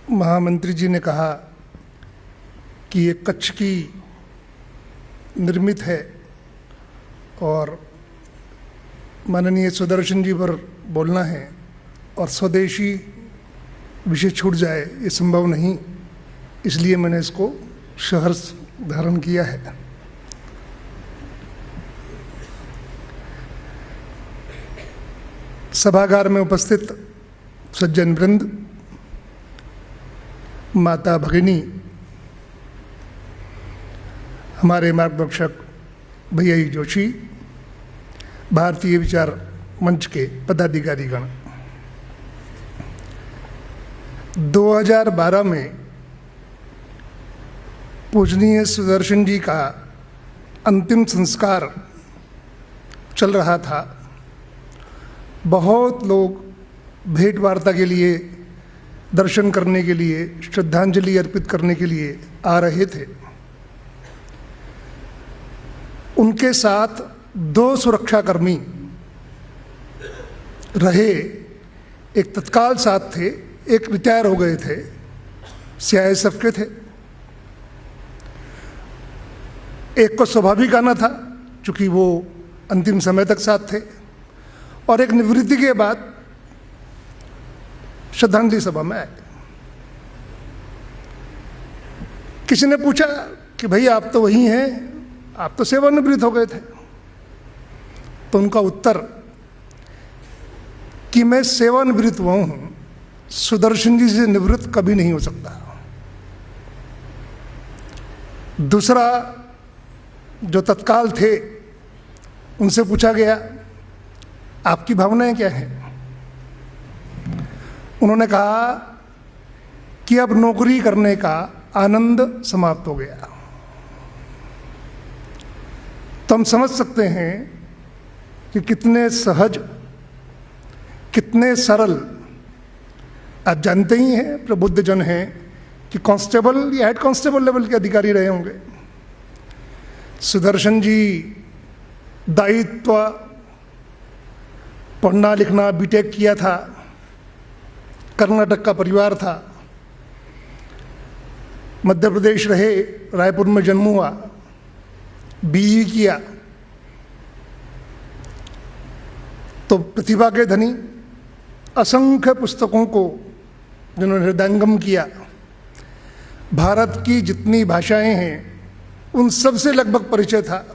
महामंत्री जी ने कहा कि ये कच्छ की निर्मित है और माननीय सुदर्शन जी पर बोलना है और स्वदेशी विषय छूट जाए ये संभव नहीं, इसलिए मैंने इसको सहर्ष धारण किया है। सभागार में उपस्थित सज्जन वृंद, माता भगिनी, हमारे मार्गदर्शक भैया जोशी, भारतीय विचार मंच के पदाधिकारीगण, 2012 में पूजनीय सुदर्शन जी का अंतिम संस्कार चल रहा था। बहुत लोग भेंट वार्ता के लिए, दर्शन करने के लिए, श्रद्धांजलि अर्पित करने के लिए आ रहे थे। उनके साथ 2 सुरक्षाकर्मी रहे, एक तत्काल साथ थे, एक रिटायर हो गए थे, CISF के थे। एक को स्वाभाविक आना था चूँकि वो अंतिम समय तक साथ थे, और एक निवृत्ति के बाद श्रद्धांजलि सभा में आए। किसी ने पूछा कि भाई आप तो वही हैं, आप तो सेवानिवृत्त हो गए थे। तो उनका उत्तर कि मैं सेवानिवृत्त हुआ हूं, सुदर्शन जी से निवृत्त कभी नहीं हो सकता। दूसरा जो तत्काल थे, उनसे पूछा गया आपकी भावनाएं क्या हैं? उन्होंने कहा कि अब नौकरी करने का आनंद समाप्त हो गया। तो हम समझ सकते हैं कि कितने सहज, कितने सरल। आप जानते ही हैं, प्रबुद्ध जन हैं कि कांस्टेबल या हेड कांस्टेबल लेवल के अधिकारी रहे होंगे। सुदर्शन जी दायित्व, पढ़ना लिखना, बीटेक किया था, कर्नाटक का परिवार था, मध्य प्रदेश रहे, रायपुर में जन्म हुआ, BE किया, तो प्रतिभा के धनी, असंख्य पुस्तकों को जिन्होंने हृदयंगम किया, भारत की जितनी भाषाएं हैं उन सब से लगभग परिचय था।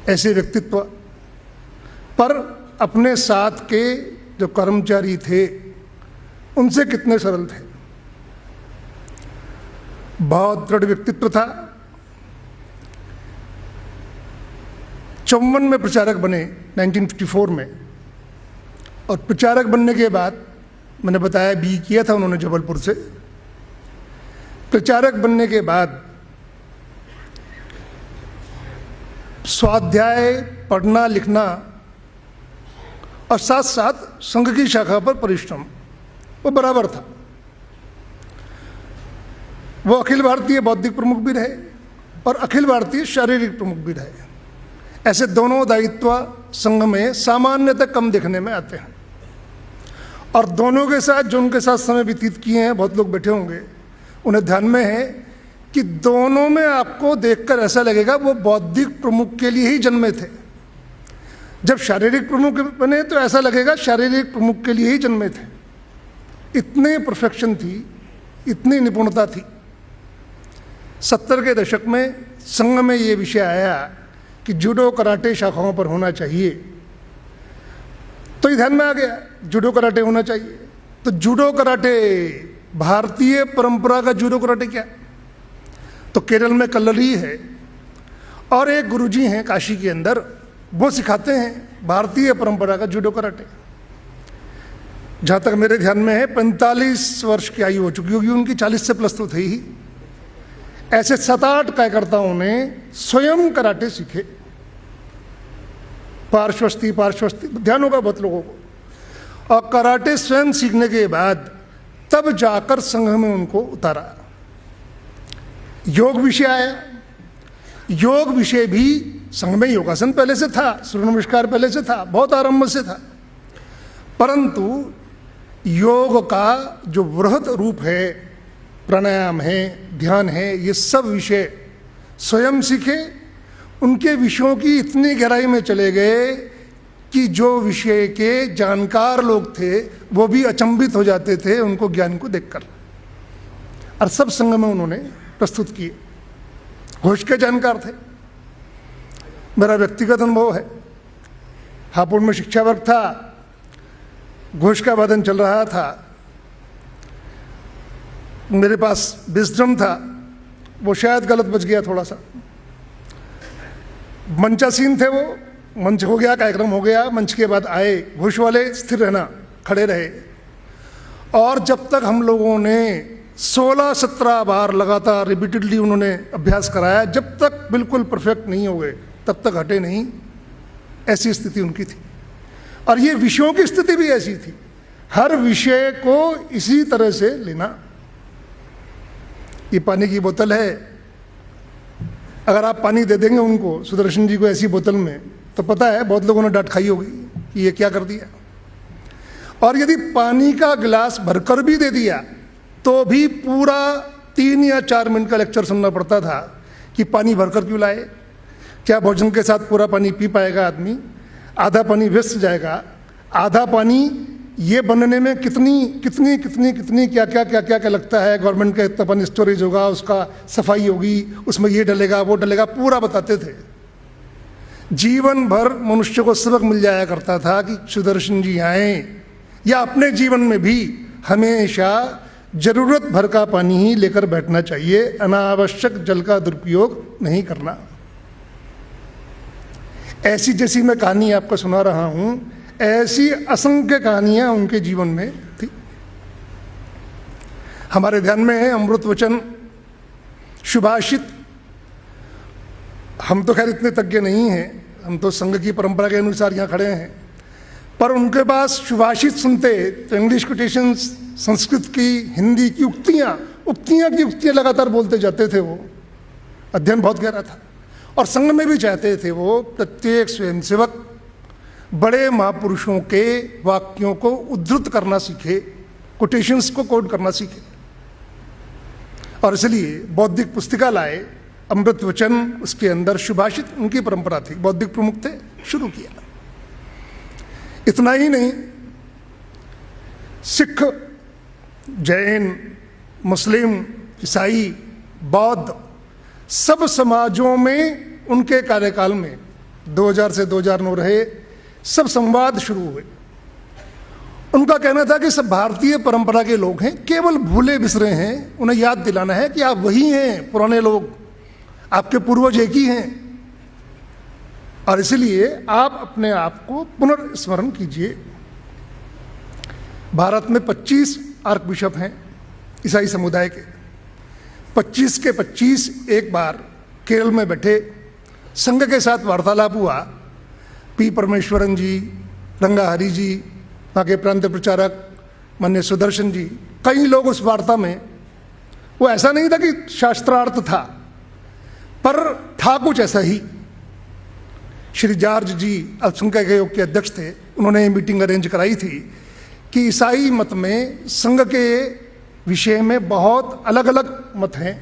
ऐसे व्यक्तित्व पर अपने साथ के जो कर्मचारी थे उनसे कितने सरल थे। बहुत दृढ़ व्यक्तित्व था। 54 में प्रचारक बने, 1954 में, और प्रचारक बनने के बाद मैंने बताया BE किया था उन्होंने जबलपुर से। प्रचारक बनने के बाद स्वाध्याय, पढ़ना लिखना और साथ साथ संघ की शाखा पर परिश्रम वो बराबर था। वो अखिल भारतीय बौद्धिक प्रमुख भी रहे और अखिल भारतीय शारीरिक प्रमुख भी रहे। ऐसे दोनों दायित्व संघ में सामान्यतः कम देखने में आते हैं। और दोनों के साथ जो उनके साथ समय व्यतीत किए हैं, बहुत लोग बैठे होंगे, उन्हें ध्यान में है कि दोनों में आपको देखकर ऐसा लगेगा वो बौद्धिक प्रमुख के लिए ही जन्मे थे। जब शारीरिक प्रमुख बने तो ऐसा लगेगा शारीरिक प्रमुख के लिए ही जन्मे थे। इतने परफेक्शन थी, इतनी निपुणता थी। 70 के दशक में संघ में ये विषय आया कि जूडो कराटे शाखाओं पर होना चाहिए, तो ये ध्यान में आ गया जूडो कराटे होना चाहिए। तो जूडो कराटे, भारतीय परंपरा का जूडो कराटे क्या? तो केरल में कल्लरी है और एक गुरुजी हैं काशी के अंदर, वो सिखाते हैं भारतीय परंपरा का जूडो कराटे। जहाँ तक मेरे ध्यान में है 45 वर्ष की आयु हो चुकी होगी उनकी, 40 से प्लस तो थे ही। ऐसे 7-8 कार्यकर्ताओं ने स्वयं कराटे सीखे। पार्श्वस्थी, ध्यान होगा बहुत लोगों को। और कराटे स्वयं सीखने के बाद तब जाकर संघ में उनको उतारा। योग विषय आया। योग विषय भी संघ में योगासन पहले से था, सूर्य नमस्कार पहले से था, बहुत आरंभ से था, परंतु योग का जो वृहद रूप है, प्राणायाम है, ध्यान है, ये सब विषय स्वयं सीखे, उनके विषयों की इतनी गहराई में चले गए कि जो विषय के जानकार लोग थे वो भी अचंभित हो जाते थे उनको ज्ञान को देखकर। और सब संग में उन्होंने प्रस्तुत किए। घोष के जानकार थे। मेरा व्यक्तिगत अनुभव है, हापुड़ में शिक्षा वर्ग था, घोष का वादन चल रहा था, मेरे पास विजडम था, वो शायद गलत बच गया थोड़ा सा। मंचासीन थे वो, मंच हो गया, कार्यक्रम हो गया, मंच के बाद आए घोष वाले, स्थिर रहना, खड़े रहे। और जब तक हम लोगों ने 16-17 बार लगातार रिपीटेडली उन्होंने अभ्यास कराया, जब तक बिल्कुल परफेक्ट नहीं हो गए तब तक हटे नहीं। ऐसी स्थिति उनकी थी। और ये विषयों की स्थिति भी ऐसी थी, हर विषय को इसी तरह से लेना। ये पानी की बोतल है, अगर आप पानी दे देंगे उनको, सुदर्शन जी को, ऐसी बोतल में, तो पता है बहुत लोगों ने डांट खाई होगी कि ये क्या कर दिया। और यदि पानी का गिलास भरकर भी दे दिया तो भी पूरा 3 या 4 मिनट का लेक्चर सुनना पड़ता था कि पानी भरकर क्यों लाए, क्या भोजन के साथ पूरा पानी पी पाएगा आदमी, आधा पानी व्यस्त जाएगा, आधा पानी ये बनने में कितनी क्या क्या लगता है, गवर्नमेंट का इतना पानी स्टोरेज होगा, उसका सफाई होगी, उसमें ये डलेगा वो डलेगा, पूरा बताते थे। जीवन भर मनुष्य को सबक मिल जाया करता था कि सुदर्शन जी आए, या अपने जीवन में भी हमेशा जरूरत भर का पानी ही लेकर बैठना चाहिए, अनावश्यक जल का दुरुपयोग नहीं करना। ऐसी जैसी मैं कहानी आपको सुना रहा हूं, ऐसी असंख्य कहानियां उनके जीवन में थी। हमारे ध्यान में है अमृत वचन, सुभाषित। हम तो खैर इतने तज्ञ नहीं हैं, हम तो संघ की परंपरा के अनुसार यहाँ खड़े हैं, पर उनके पास सुभाषित सुनते तो इंग्लिश कोटेशंस, संस्कृत की, हिंदी की उक्तियां लगातार बोलते जाते थे। वो अध्ययन बहुत गहरा था। और संघ में भी चाहते थे वो प्रत्येक स्वयंसेवक बड़े महापुरुषों के वाक्यों को उद्धृत करना सीखे, कोटेशंस को कोट करना सीखे। और इसलिए बौद्धिक पुस्तिका लाए, अमृत वचन, उसके अंदर सुभाषित, उनकी परंपरा थी, बौद्धिक प्रमुख थे, शुरू किया। इतना ही नहीं, सिख, जैन, मुस्लिम, ईसाई, बौद्ध, सब समाजों में उनके कार्यकाल में 2000 से 2009 रहे, सब संवाद शुरू हुए। उनका कहना था कि सब भारतीय परंपरा के लोग हैं, केवल भूले बिसरे हैं, उन्हें याद दिलाना है कि आप वही हैं, पुराने लोग, आपके पूर्वज एक ही हैं, और इसलिए आप अपने आप को पुनर्स्मरण कीजिए। भारत में 25 आर्क बिशप हैं ईसाई समुदाय के, 25 के 25 एक बार केरल में बैठे, संघ के साथ वार्तालाप हुआ। पी परमेश्वरन जी, रंगाहरी जी, वहाँ के प्रांत प्रचारक माननीय सुदर्शन जी, कई लोग उस वार्ता में, वो ऐसा नहीं था कि शास्त्रार्थ था, पर था कुछ ऐसा ही। श्री जॉर्ज जी अल्पसंख्यक योग के अध्यक्ष थे, उन्होंने मीटिंग अरेंज कराई थी कि ईसाई मत में संघ के विषय में बहुत अलग अलग मत हैं।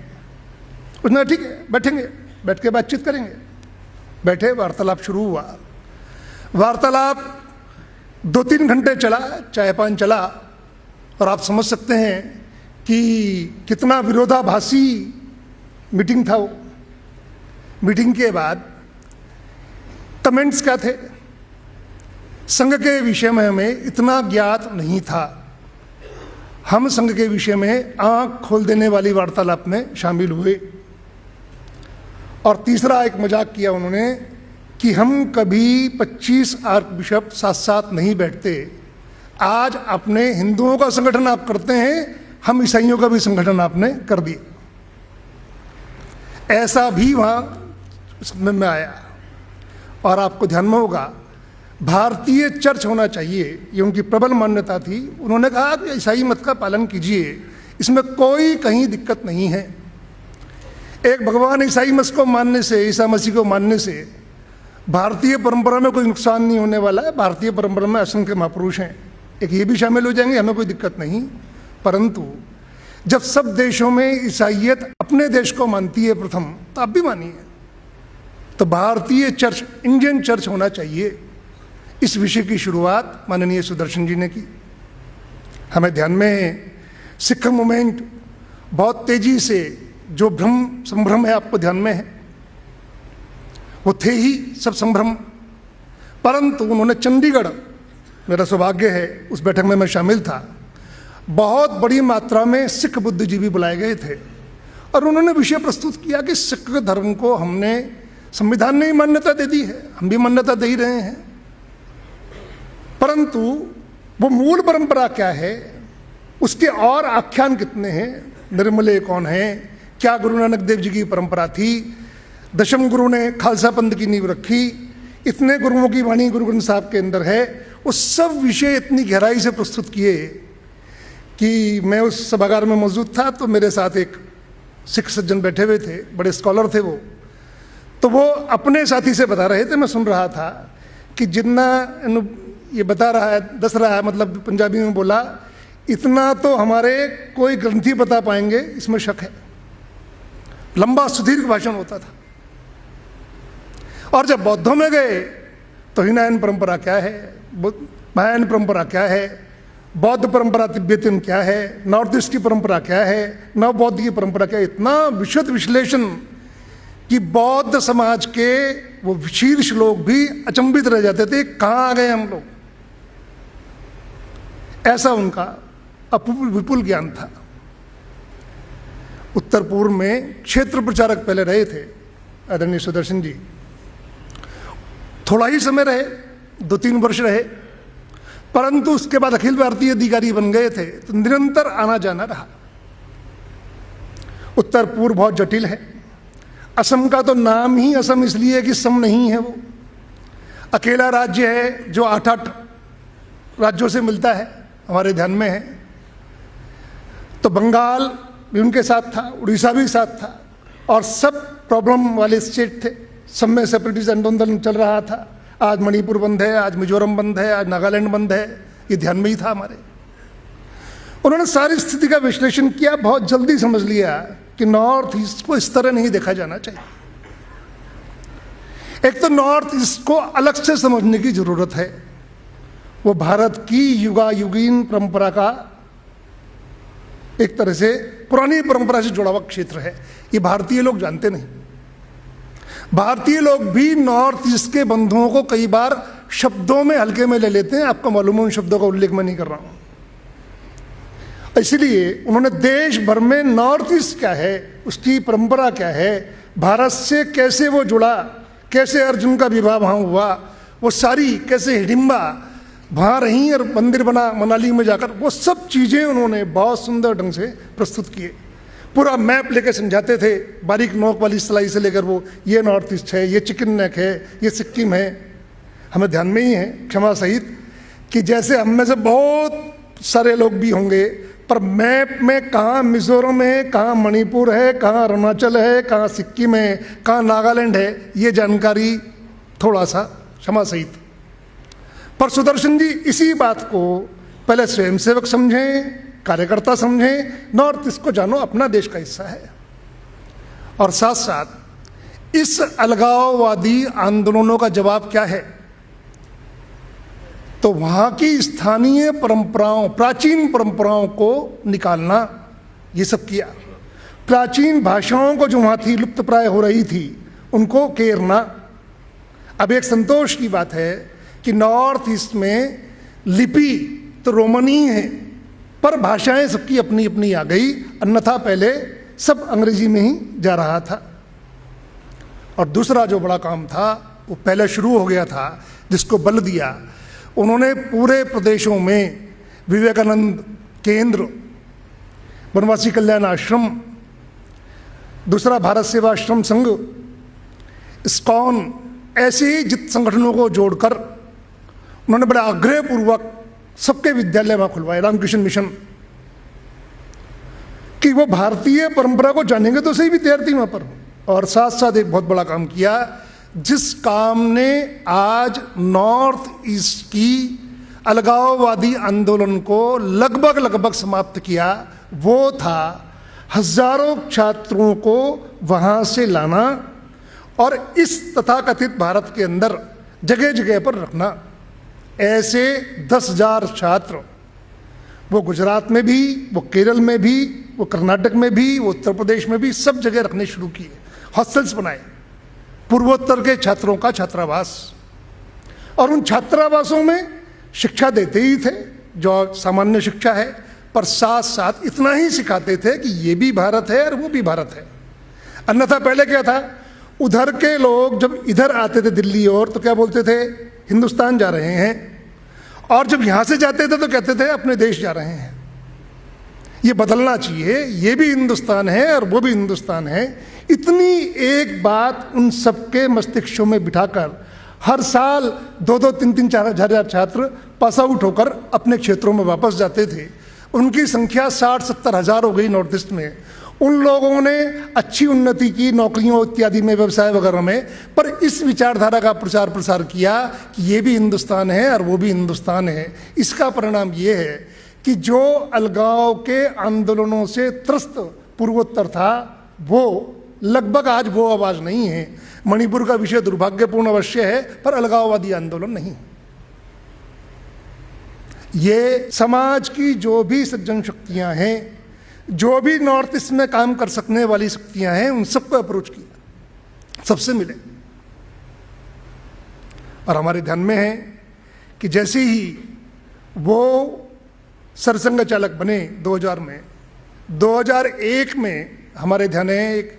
उसने ठीक है, बैठेंगे, बैठ के बातचीत करेंगे। बैठे, वार्तालाप शुरू हुआ। वार्तालाप 2-3 घंटे चला, चाय पान चला, और आप समझ सकते हैं कि कितना विरोधाभासी मीटिंग था वो। मीटिंग के बाद कमेंट्स क्या थे, संघ के विषय में हमें इतना ज्ञात नहीं था, हम संघ के विषय में आंख खोल देने वाली वार्तालाप में शामिल हुए। और तीसरा एक मजाक किया उन्होंने कि हम कभी 25 आर्क बिशप साथ साथ नहीं बैठते, आज अपने हिंदुओं का संगठन आप करते हैं, हम ईसाइयों का भी संगठन आपने कर दिया। ऐसा भी वहाँ में आया। और आपको ध्यान में होगा, भारतीय चर्च होना चाहिए, ये उनकी प्रबल मान्यता थी। उन्होंने कहा कि ईसाई मत का पालन कीजिए, इसमें कोई कहीं दिक्कत नहीं है। एक भगवान ईसाई मत को मानने से, ईसा मसीह को मानने से भारतीय परंपरा में कोई नुकसान नहीं होने वाला है। भारतीय परंपरा में असंख्य महापुरुष हैं, एक ये भी शामिल हो जाएंगे, हमें कोई दिक्कत नहीं। परंतु जब सब देशों में ईसाइयत अपने देश को मानती है प्रथम, तो आप भी मानिए, तो भारतीय चर्च, इंडियन चर्च होना चाहिए। इस विषय की शुरुआत माननीय सुदर्शन जी ने की। हमें ध्यान में है सिख मूवमेंट बहुत तेजी से, जो भ्रम संभ्रम है आपको ध्यान में है, वो थे ही सब संभ्रम। परंतु उन्होंने चंडीगढ़, मेरा सौभाग्य है उस बैठक में मैं शामिल था, बहुत बड़ी मात्रा में सिख बुद्धिजीवी बुलाए गए थे और उन्होंने विषय प्रस्तुत किया कि सिख धर्म को हमने संविधान ने ही मान्यता दे दी है, हम भी मान्यता दे ही रहे हैं, परंतु वो मूल परंपरा क्या है, उसके और आख्यान कितने हैं, निर्मले कौन है, क्या गुरु नानक देव जी की परंपरा थी, दशम गुरु ने खालसा पंथ की नींव रखी, इतने गुरुओं की वाणी गुरु ग्रंथ साहब के अंदर है, वो सब विषय इतनी गहराई से प्रस्तुत किए कि मैं उस सभागार में मौजूद था, तो मेरे साथ एक सिख सज्जन बैठे हुए थे, बड़े स्कॉलर थे वो, तो वो अपने साथी से बता रहे थे, मैं सुन रहा था कि जितना ये बता रहा है, दस रहा है, मतलब पंजाबी में बोला, इतना तो हमारे कोई ग्रंथी बता पाएंगे, इसमें शक है। लंबा सुदीर्घ भाषण होता था। और जब बौद्धों में गए तो हीनयान परंपरा क्या है, महायान परंपरा क्या है, बौद्ध परंपरा तिब्बतन क्या है, नॉर्थ ईस्ट की परंपरा क्या है, नव बौद्ध की परंपरा क्या है, इतना विशद विश्लेषण कि बौद्ध समाज के वो शीर्ष लोग भी अचंभित रह जाते थे, कहाँ आ गए हम लोग। ऐसा उनका विपुल ज्ञान था। उत्तर पूर्व में क्षेत्र प्रचारक पहले रहे थे आदरणीय सुदर्शन जी, थोड़ा ही समय रहे, 2-3 वर्ष रहे, परंतु उसके बाद अखिल भारतीय अधिकारी बन गए थे, तो निरंतर आना जाना रहा। उत्तर पूर्व बहुत जटिल है। असम का तो नाम ही असम इसलिए कि सम नहीं है, वो अकेला राज्य है जो 8-8 राज्यों से मिलता है, हमारे ध्यान में है। तो बंगाल भी उनके साथ था, उड़ीसा भी साथ था, और सब प्रॉब्लम वाले स्टेट थे, सब में सेपरेटिस्ट आंदोलन चल रहा था। आज मणिपुर बंद है, आज मिजोरम बंद है, आज नागालैंड बंद है, ये ध्यान में ही था हमारे। उन्होंने सारी स्थिति का विश्लेषण किया, बहुत जल्दी समझ लिया कि नॉर्थ ईस्ट को इस तरह नहीं देखा जाना चाहिए। एक तो नॉर्थ ईस्ट को अलग से समझने की जरूरत है, वो भारत की युगायुगीन परंपरा का एक तरह से पुरानी परंपरा से जुड़ा हुआ क्षेत्र है। ये भारतीय लोग जानते नहीं। भारतीय लोग भी नॉर्थ ईस्ट के बंधुओं को कई बार शब्दों में हल्के में ले लेते हैं, आपको मालूम है, उन शब्दों का उल्लेख मैं नहीं कर रहा हूं। इसलिए उन्होंने देश भर में नॉर्थ ईस्ट क्या है, उसकी परंपरा क्या है, भारत से कैसे वो जुड़ा, कैसे अर्जुन का विवाह वहां हुआ, वो सारी कैसे हिडिंबा वहाँ रही और मंदिर बना मनाली में जाकर, वो सब चीज़ें उन्होंने बहुत सुंदर ढंग से प्रस्तुत किए। पूरा मैप लेकर समझाते थे, बारीक नोक वाली सिलाई से लेकर, वो ये नॉर्थ ईस्ट है, ये चिकन नेक है, ये सिक्किम है। हमें ध्यान में ही है, क्षमा सहित, कि जैसे हम में से बहुत सारे लोग भी होंगे, पर मैप में कहाँ मिजोरम है, कहाँ मणिपुर है, कहाँ अरुणाचल है, कहाँ सिक्किम है, कहाँ नागालैंड है, ये जानकारी थोड़ा सा क्षमा सहित। पर सुदर्शन जी इसी बात को पहले स्वयंसेवक समझें, कार्यकर्ता समझें, नॉर्थ ईस्ट को जानो अपना देश का हिस्सा है, और साथ साथ इस अलगाववादी आंदोलनों का जवाब क्या है, तो वहाँ की स्थानीय परंपराओं, प्राचीन परंपराओं को निकालना, ये सब किया। प्राचीन भाषाओं को जो वहाँ थी, लुप्त प्राय हो रही थी, उनको केरना। अब एक संतोष की बात है कि नॉर्थ ईस्ट में लिपि तो रोमनी है, पर भाषाएं सबकी अपनी अपनी आ गई, अन्यथा पहले सब अंग्रेजी में ही जा रहा था। और दूसरा जो बड़ा काम था वो पहले शुरू हो गया था, जिसको बल दिया उन्होंने पूरे प्रदेशों में विवेकानंद केंद्र, वनवासी कल्याण आश्रम, दूसरा भारत सेवा आश्रम संघ, इस्कॉन, ऐसे ही जित संगठनों को जोड़कर उन्होंने बड़ा आग्रहपूर्वक सबके विद्यालय वहां खुलवाए, रामकृष्ण मिशन, कि वो भारतीय परंपरा को जानेंगे तो सही विद्यार्थी वहां पर। और साथ साथ एक बहुत बड़ा काम किया, जिस काम ने आज नॉर्थ ईस्ट की अलगाववादी आंदोलन को लगभग समाप्त किया वो था हजारों छात्रों को वहां से लाना और इस तथाकथित भारत के अंदर जगह जगह पर रखना। ऐसे 10,000 छात्र वो गुजरात में भी, वो केरल में भी, वो कर्नाटक में भी, वो उत्तर प्रदेश में भी, सब जगह रखने शुरू किए। हॉस्टल्स बनाए, पूर्वोत्तर के छात्रों का छात्रावास, और उन छात्रावासों में शिक्षा देते ही थे जो सामान्य शिक्षा है, पर साथ साथ इतना ही सिखाते थे कि ये भी भारत है और वो भी भारत है। अन्यथा पहले क्या था, उधर के लोग जब इधर आते थे दिल्ली और, तो क्या बोलते थे, हिंदुस्तान जा रहे हैं, और जब यहां से जाते थे तो कहते थे अपने देश जा रहे हैं। ये बदलना चाहिए, ये भी हिंदुस्तान है और वो भी हिंदुस्तान है। इतनी एक बात उन सबके मस्तिष्कों में बिठाकर हर साल 2-2, 3-3, 4,000 छात्र पास आउट होकर अपने क्षेत्रों में वापस जाते थे। उनकी संख्या 60-70 हज़ार हो गई नॉर्थ ईस्ट में। उन लोगों ने अच्छी उन्नति की नौकरियों इत्यादि में, व्यवसाय वगैरह में, पर इस विचारधारा का प्रचार प्रसार किया कि ये भी हिंदुस्तान है और वो भी हिंदुस्तान है। इसका परिणाम ये है कि जो अलगाव के आंदोलनों से त्रस्त पूर्वोत्तर था वो लगभग आज वो आवाज नहीं है। मणिपुर का विषय दुर्भाग्यपूर्ण अवश्य है, पर अलगाववादी आंदोलन नहीं। ये समाज की जो भी सज्जन शक्तियां हैं, जो भी नॉर्थ ईस्ट में काम कर सकने वाली शक्तियां हैं, उन सबको अप्रोच किया, सबसे मिले। और हमारे ध्यान में है कि जैसे ही वो सरसंघ चालक बने 2000 में, 2001 में हमारे ध्यान है एक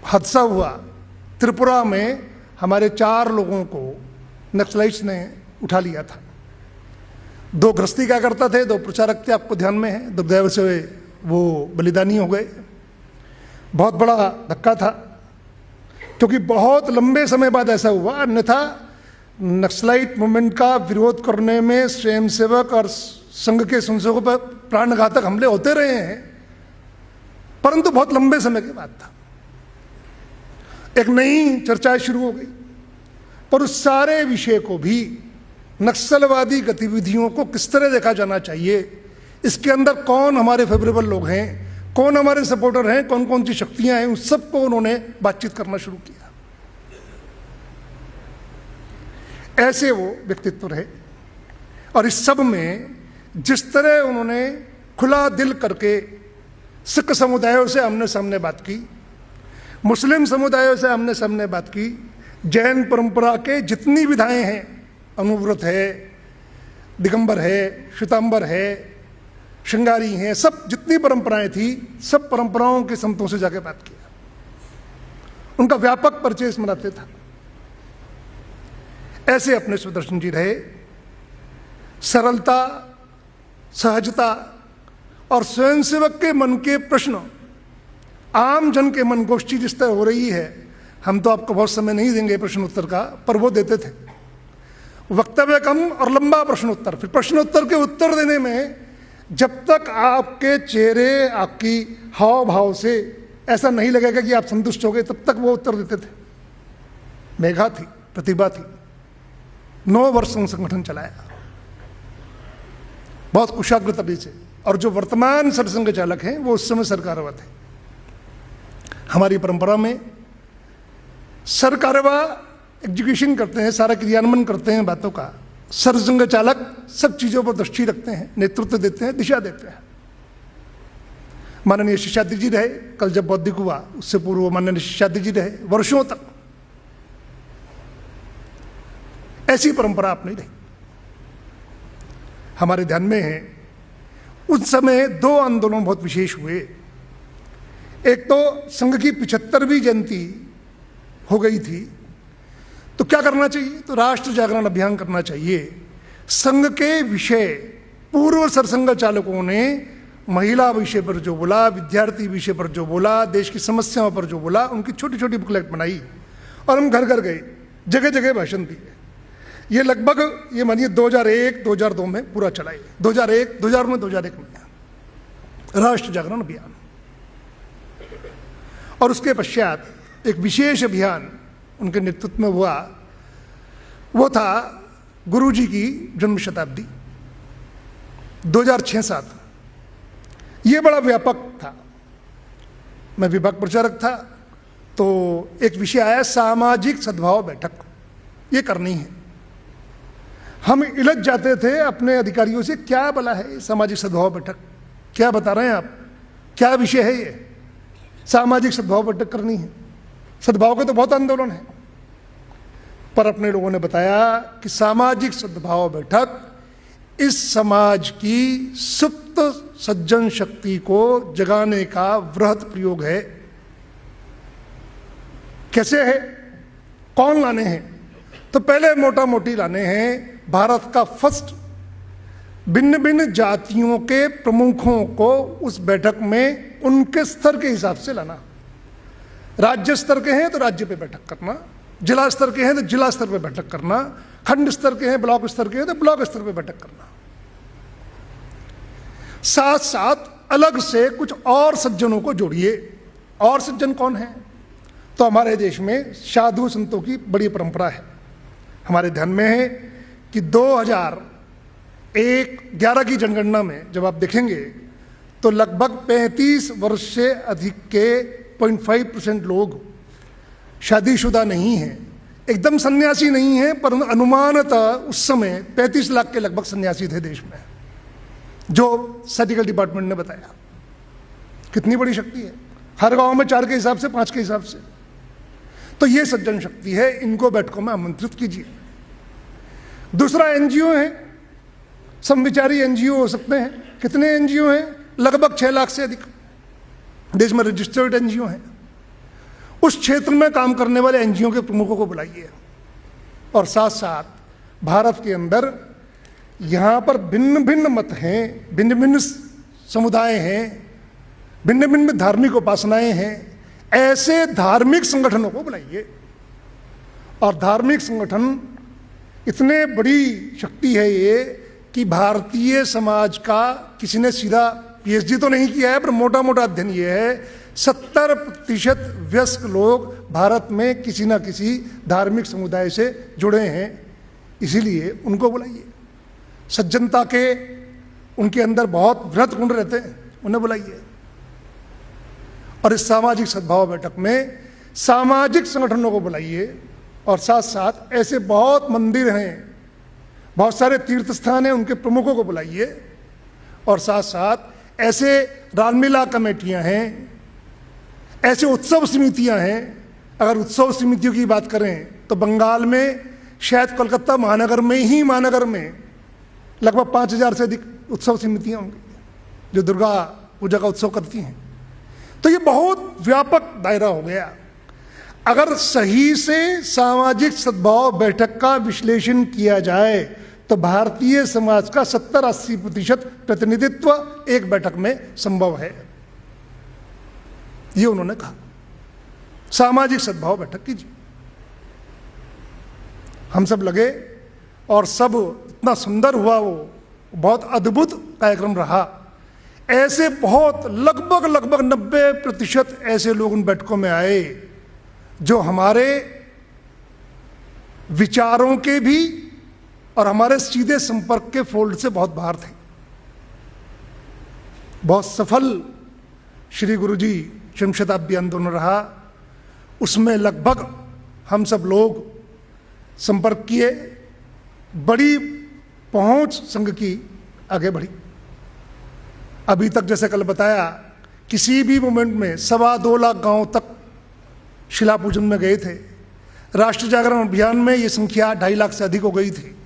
हादसा हुआ त्रिपुरा में। हमारे 4 लोगों को नक्सलाइट्स ने उठा लिया था। 2 गृहस्थी कार्यकर्ता थे, 2 प्रचारक थे, आपको ध्यान में है। दुर्दैव से वो बलिदानी हो गए। बहुत बड़ा धक्का था, क्योंकि बहुत लंबे समय बाद ऐसा हुआ। अन्यथा नक्सलाइट मूवमेंट का विरोध करने में स्वयंसेवक और संघ के संसदों पर प्राणघातक हमले होते रहे हैं, परंतु बहुत लंबे समय के बाद था। एक नई चर्चा शुरू हो गई, पर उस सारे विषय को भी, नक्सलवादी गतिविधियों को किस तरह देखा जाना चाहिए, इसके अंदर कौन हमारे फेवरेबल लोग हैं, कौन हमारे सपोर्टर हैं, कौन कौन सी शक्तियां हैं, उस सबको उन्होंने बातचीत करना शुरू किया। ऐसे वो व्यक्तित्व रहे। और इस सब में जिस तरह उन्होंने खुला दिल करके सिख समुदायों से आमने सामने बात की, मुस्लिम समुदायों से आमने सामने बात की, जैन परंपरा के जितनी विधाएं हैं, अनुव्रत है, दिगंबर है, श्वेतांबर है, श्रृंगारी हैं, सब जितनी परंपराएं थी, सब परंपराओं के संतों से जाके बात किया। उनका व्यापक परिचय स्मराते था। ऐसे अपने सुदर्शन जी रहे। सरलता, सहजता और स्वयंसेवक के मन के प्रश्न, आम जन के मन गोष्ठी जिस तरह हो रही है, हम तो आपको बहुत समय नहीं देंगे प्रश्न उत्तर का, पर वो देते थे। वक्तव्य कम और लंबा प्रश्नोत्तर। फिर प्रश्नोत्तर के उत्तर देने में जब तक आपके चेहरे, आपकी हाव भाव से ऐसा नहीं लगेगा कि आप संतुष्ट हो गए, तब तक वो उत्तर देते थे। मेघा थी, प्रतिभा थी। 9 वर्ष संगठन चलाया बहुत कुशाग्र तरीके से। और जो वर्तमान सरसंघ चालक हैं वो उस समय सरकारवा थे। हमारी परंपरा में सरकारवा एग्जीक्यूशन करते हैं, सारा क्रियान्वयन करते हैं बातों का। सरसंघ चालक सब चीजों पर दृष्टि रखते हैं, नेतृत्व देते हैं, दिशा देते हैं। माननीय शेषाद्रि जी रहे, कल जब बौद्धिक हुआ उससे पूर्व माननीय शेषाद्रि जी रहे वर्षों तक। ऐसी परंपरा अपनी रही। हमारे ध्यान में है उस समय 2 आंदोलन बहुत विशेष हुए। एक तो संघ की 75वीं जयंती हो गई थी, तो क्या करना चाहिए, तो राष्ट्र जागरण अभियान करना चाहिए। संघ के विषय पूर्व सरसंघ चालकों ने महिला विषय पर जो बोला, विद्यार्थी विषय पर जो बोला, देश की समस्याओं पर जो बोला, उनकी छोटी छोटी बुकलेट बनाई और हम घर घर गए, जगह जगह भाषण दिए। ये लगभग ये मानिए 2001-2002 में पूरा चला। 2001, 2001 में राष्ट्र जागरण अभियान। और उसके पश्चात एक विशेष अभियान उनके नेतृत्व में हुआ, वो था गुरुजी की जन्म शताब्दी 2006-07, ये बड़ा व्यापक था। मैं विभाग प्रचारक था, तो एक विषय आया सामाजिक सद्भाव बैठक, ये करनी है। हम इलझ जाते थे अपने अधिकारियों से, क्या भला है सामाजिक सद्भाव बैठक, क्या बता रहे हैं आप, क्या विषय है ये, सामाजिक सद्भाव बैठक करनी है। सद्भाव के तो बहुत आंदोलन है, पर अपने लोगों ने बताया कि सामाजिक सद्भाव बैठक इस समाज की सुप्त सज्जन शक्ति को जगाने का वृहद प्रयोग है। कैसे है, कौन लाने हैं? तो पहले मोटा मोटी लाने हैं भारत का फर्स्ट भिन्न भिन्न जातियों के प्रमुखों को उस बैठक में उनके स्तर के हिसाब से लाना। राज्य स्तर के हैं तो राज्य पे बैठक करना, जिला स्तर के हैं तो जिला स्तर पे बैठक करना, खंड स्तर के हैं, ब्लॉक स्तर के हैं तो ब्लॉक स्तर पे बैठक करना। साथ साथ अलग से कुछ और सज्जनों को जोड़िए। और सज्जन कौन है? तो हमारे देश में साधु संतों की बड़ी परंपरा है। हमारे ध्यान में है कि 2011 की जनगणना में जब आप देखेंगे तो लगभग 35 वर्ष से अधिक के 0.5% लोग शादीशुदा नहीं हैं, एकदम सन्यासी नहीं हैं, पर अनुमानतः उस समय 35 लाख के लगभग सन्यासी थे देश में, जो स्टैटिस्टिकल डिपार्टमेंट ने बताया। कितनी बड़ी शक्ति है, हर गांव में 4 के हिसाब से, 5 के हिसाब से। तो ये सज्जन शक्ति है, इनको बैठकों में आमंत्रित कीजिए। दूसरा एनजीओ है, समविचारी एनजीओ हो सकते हैं। कितने एनजीओ हैं? लगभग 6 लाख से अधिक देश में रजिस्टर्ड एनजीओ हैं। उस क्षेत्र में काम करने वाले एनजीओ के प्रमुखों को बुलाइए। और साथ साथ भारत के अंदर यहाँ पर भिन्न भिन्न मत हैं, भिन्न भिन्न समुदाय हैं, भिन्न भिन्न धार्मिक उपासनाएं हैं, ऐसे धार्मिक संगठनों को बुलाइए। और धार्मिक संगठन इतने बड़ी शक्ति है ये कि भारतीय समाज का किसी ने सीधा पीएचडी तो नहीं किया है, पर मोटा मोटा अध्ययन ये है 70% वयस्क लोग भारत में किसी ना किसी धार्मिक समुदाय से जुड़े हैं। इसीलिए उनको बुलाइए। सज्जनता के उनके अंदर बहुत वृहत गुण रहते हैं, उन्हें बुलाइए। और इस सामाजिक सद्भाव बैठक में सामाजिक संगठनों को बुलाइए। और साथ साथ ऐसे बहुत मंदिर हैं, बहुत सारे तीर्थ स्थान हैं, उनके प्रमुखों को बुलाइए। और साथ साथ ऐसे रामलीला कमेटियां हैं, ऐसे उत्सव समितियां हैं। अगर उत्सव समितियों की बात करें तो बंगाल में शायद कोलकाता महानगर में लगभग 5000 से अधिक उत्सव समितियां होंगी जो दुर्गा पूजा का उत्सव करती हैं। तो ये बहुत व्यापक दायरा हो गया। अगर सही से सामाजिक सद्भाव बैठक का विश्लेषण किया जाए तो भारतीय समाज का 70-80% प्रतिनिधित्व एक बैठक में संभव है, ये उन्होंने कहा। सामाजिक सद्भाव बैठक कीजिए। हम सब लगे और सब इतना सुंदर हुआ, वो बहुत अद्भुत कार्यक्रम रहा। ऐसे बहुत लगभग 90% ऐसे लोग उन बैठकों में आए जो हमारे विचारों के भी और हमारे सीधे संपर्क के फोल्ड से बहुत बाहर थे। बहुत सफल श्री गुरुजी जन्म शताब्दी आंदोलन रहा। उसमें लगभग हम सब लोग संपर्क किए, बड़ी पहुंच संघ की आगे बढ़ी। अभी तक जैसे कल बताया, किसी भी मोमेंट में 2.25 लाख गांव तक शिला पूजन में गए थे। राष्ट्र जागरण अभियान में ये संख्या 2.5 लाख से अधिक हो गई थी,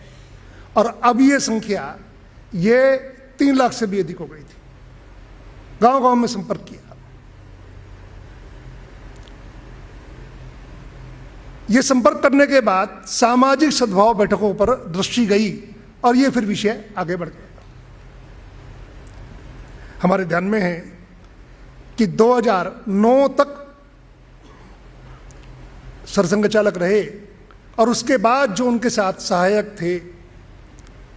और अब ये संख्या 3 लाख से भी अधिक हो गई थी। गांव गांव में संपर्क किया। ये संपर्क करने के बाद सामाजिक सद्भाव बैठकों पर दृष्टि गई और ये फिर विषय आगे बढ़ गया। हमारे ध्यान में है कि 2009 तक सरसंघ चालक रहे, और उसके बाद जो उनके साथ सहायक थे,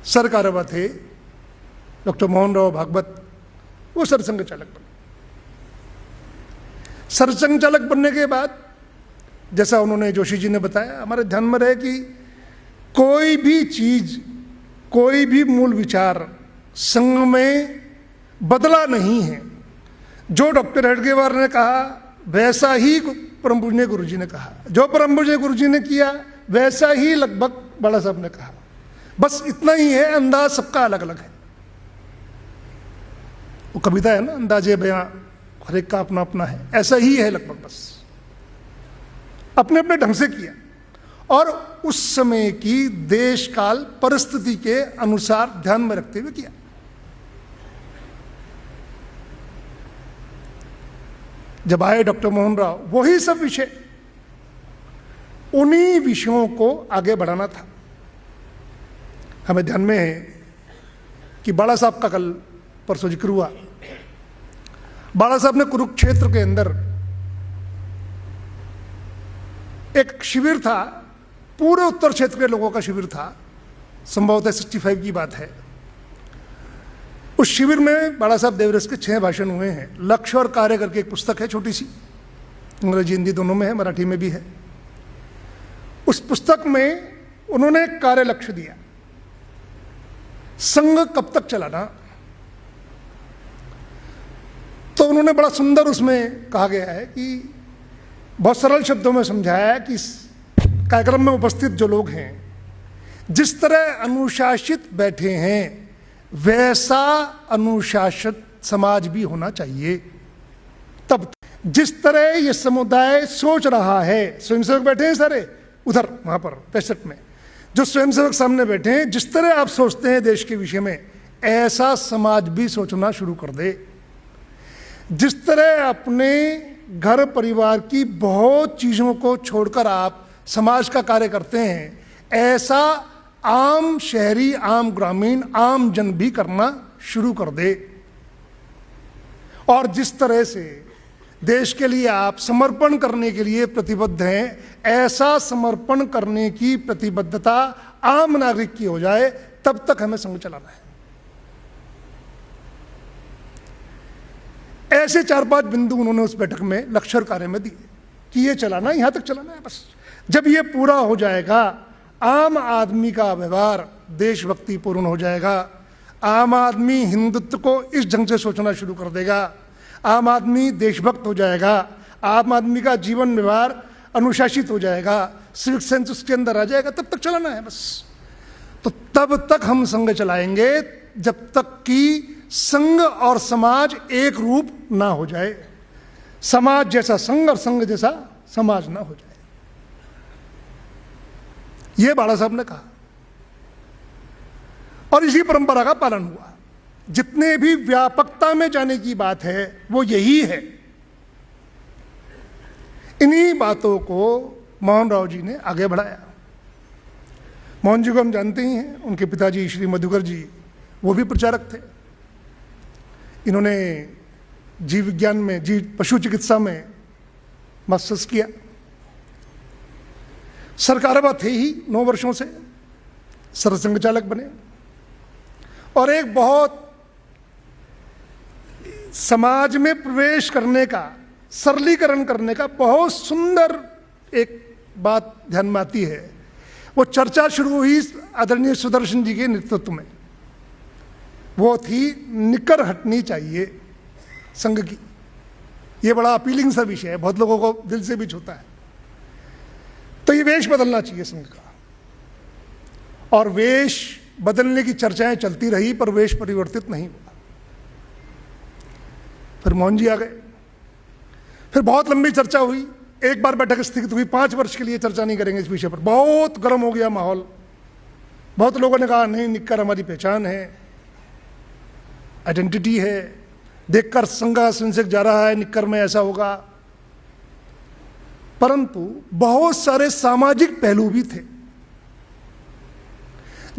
सरकारवा थे, डॉक्टर मोहन राव भागवत, वो सरसंघ चालक बने। सरसंघ चालक बनने के बाद, जैसा उन्होंने जोशी जी ने बताया, हमारे ध्यान में रहे कि कोई भी चीज, कोई भी मूल विचार संघ में बदला नहीं है। जो डॉक्टर हेडगेवार ने कहा वैसा ही परम पूज्य गुरुजी ने कहा, जो परम पूज्य गुरुजी ने किया वैसा ही लगभग बाला साहब ने कहा। बस इतना ही है, अंदाज सबका अलग अलग है। वो कविता है ना, अंदाजे बयां हर एक का अपना अपना है, ऐसा ही है लगभग। बस अपने अपने ढंग से किया और उस समय की देश काल परिस्थिति के अनुसार ध्यान में रखते हुए किया। जब आए डॉक्टर मोहन राव, वही सब विषय, उन्हीं विषयों को आगे बढ़ाना था। हमें ध्यान में है कि बाला साहब का कल परसों जिक्र हुआ। बाला साहब ने कुरुक्षेत्र के अंदर एक शिविर था, पूरे उत्तर क्षेत्र के लोगों का शिविर था, संभवतः 65 की बात है। उस शिविर में बाला साहब देवरस के 6 भाषण हुए हैं। लक्ष्य और कार्य करके एक पुस्तक है छोटी सी, अंग्रेजी हिंदी दोनों में है, मराठी में भी है। उस पुस्तक में उन्होंने एक कार्य लक्ष्य दिया, संघ कब तक चलाना। तो उन्होंने बड़ा सुंदर उसमें कहा गया है कि बहुत सरल शब्दों में समझाया है कि इस कार्यक्रम में उपस्थित जो लोग हैं, जिस तरह अनुशासित बैठे हैं वैसा अनुशासित समाज भी होना चाहिए। तब जिस तरह ये समुदाय सोच रहा है, स्वयंसेवक बैठे हैं सारे उधर वहां पर 65 में, जो स्वयंसेवक सामने बैठे हैं, जिस तरह आप सोचते हैं देश के विषय में, ऐसा समाज भी सोचना शुरू कर दे। जिस तरह अपने घर परिवार की बहुत चीजों को छोड़कर आप समाज का कार्य करते हैं, ऐसा आम शहरी, आम ग्रामीण, आम जन भी करना शुरू कर दे। और जिस तरह से देश के लिए आप समर्पण करने के लिए प्रतिबद्ध हैं, ऐसा समर्पण करने की प्रतिबद्धता आम नागरिक की हो जाए, तब तक हमें संघ चलाना है। ऐसे 4-5 बिंदु उन्होंने उस बैठक में लक्ष्य और कार्य में दिए कि ये चलाना, यहां तक चलाना है बस। जब ये पूरा हो जाएगा, आम आदमी का व्यवहार देशभक्ति पूर्ण हो जाएगा। आम आदमी हिंदुत्व को इस ढंग से सोचना शुरू कर देगा, आम आदमी देशभक्त हो जाएगा, आम आदमी का जीवन व्यवहार अनुशासित हो जाएगा, सिविक सेंस उसके अंदर आ जाएगा, तब तक चलाना है बस। तो तब तक हम संघ चलाएंगे जब तक कि संघ और समाज एक रूप ना हो जाए, समाज जैसा संघ और संघ जैसा समाज ना हो जाए। यह बाला साहब ने कहा और इसी परंपरा का पालन हुआ। जितने भी व्यापकता में जाने की बात है वो यही है। इन्हीं बातों को मोहन राव जी ने आगे बढ़ाया। मोहन जी को हम जानते ही हैं, उनके पिताजी श्री मधुकर जी वो भी प्रचारक थे। इन्होंने जीव विज्ञान में, जीव पशु चिकित्सा में मास्टर्स किया। सरकारवा थे ही 9 वर्षों से, सरसंघ चालक बने और एक बहुत समाज में प्रवेश करने का, सरलीकरण करने का बहुत सुंदर एक बात ध्यान में आती है। वो चर्चा शुरू हुई आदरणीय सुदर्शन जी के नेतृत्व में, वो थी निकर हटनी चाहिए संघ की। ये बड़ा अपीलिंग सा विषय है, बहुत लोगों को दिल से भी छूता है। तो ये वेश बदलना चाहिए संघ का, और वेश बदलने की चर्चाएं चलती रही पर वेश परिवर्तित नहीं हुआ। फिर मोहन जी आ गए, फिर बहुत लंबी चर्चा हुई। एक बार बैठक स्थगित हुई, 5 वर्ष के लिए चर्चा नहीं करेंगे इस विषय पर। बहुत गर्म हो गया माहौल। बहुत लोगों ने कहा नहीं, निक्कर हमारी पहचान है, आइडेंटिटी है, देखकर संघ संसद जा रहा है, निक्कर में ऐसा होगा। परंतु बहुत सारे सामाजिक पहलू भी थे।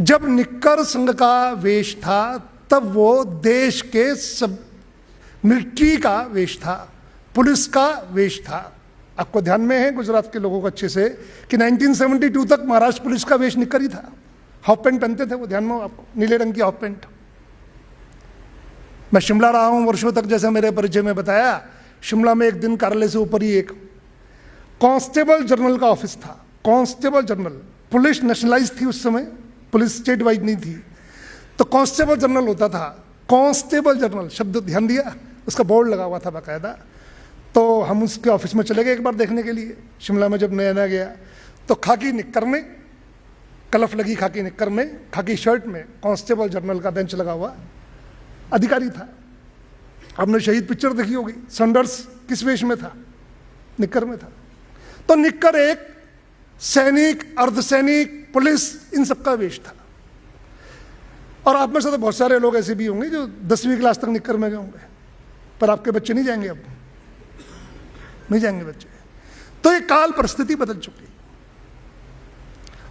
जब निक्कर संघ का वेश था तब वो देश के सब मिलिट्री का वेश था, पुलिस का वेश था। आपको ध्यान में है गुजरात के लोगों को अच्छे से कि 1972 तक महाराष्ट्र पुलिस का वेश निक्कर ही था। हाफ पैंट पहनते थे वो, ध्यान में हो आपको, नीले रंग की हाफ पैंट। मैं शिमला रहा हूं वर्षों तक, जैसे मेरे परिचय में बताया। शिमला में एक दिन कार्यालय से ऊपर ही एक कांस्टेबल जनरल का ऑफिस था। कांस्टेबल जनरल पुलिस नेशनलाइज थी उस समय, पुलिस स्टेट वाइज नहीं थी, तो कांस्टेबल जनरल होता था। कांस्टेबल जनरल शब्द ध्यान दिया, उसका बोर्ड लगा हुआ था बाकायदा। तो हम उसके ऑफिस में चले गए एक बार देखने के लिए, शिमला में जब नया नया गया। तो खाकी निक्कर में, कलफ लगी खाकी निक्कर में, खाकी शर्ट में, कांस्टेबल जनरल का बेंच लगा हुआ अधिकारी था। आपने शहीद पिक्चर देखी होगी, सैंडर्स किस वेश में था? निक्कर में था। तो निक्कर एक सैनिक, अर्धसैनिक, पुलिस, इन सबका वेश था। और आप में से तो बहुत सारे लोग ऐसे भी होंगे जो 10वीं क्लास तक निक्कर में गए होंगे, पर आपके बच्चे नहीं जाएंगे, अब नहीं जाएंगे बच्चे। तो ये काल परिस्थिति बदल चुकी।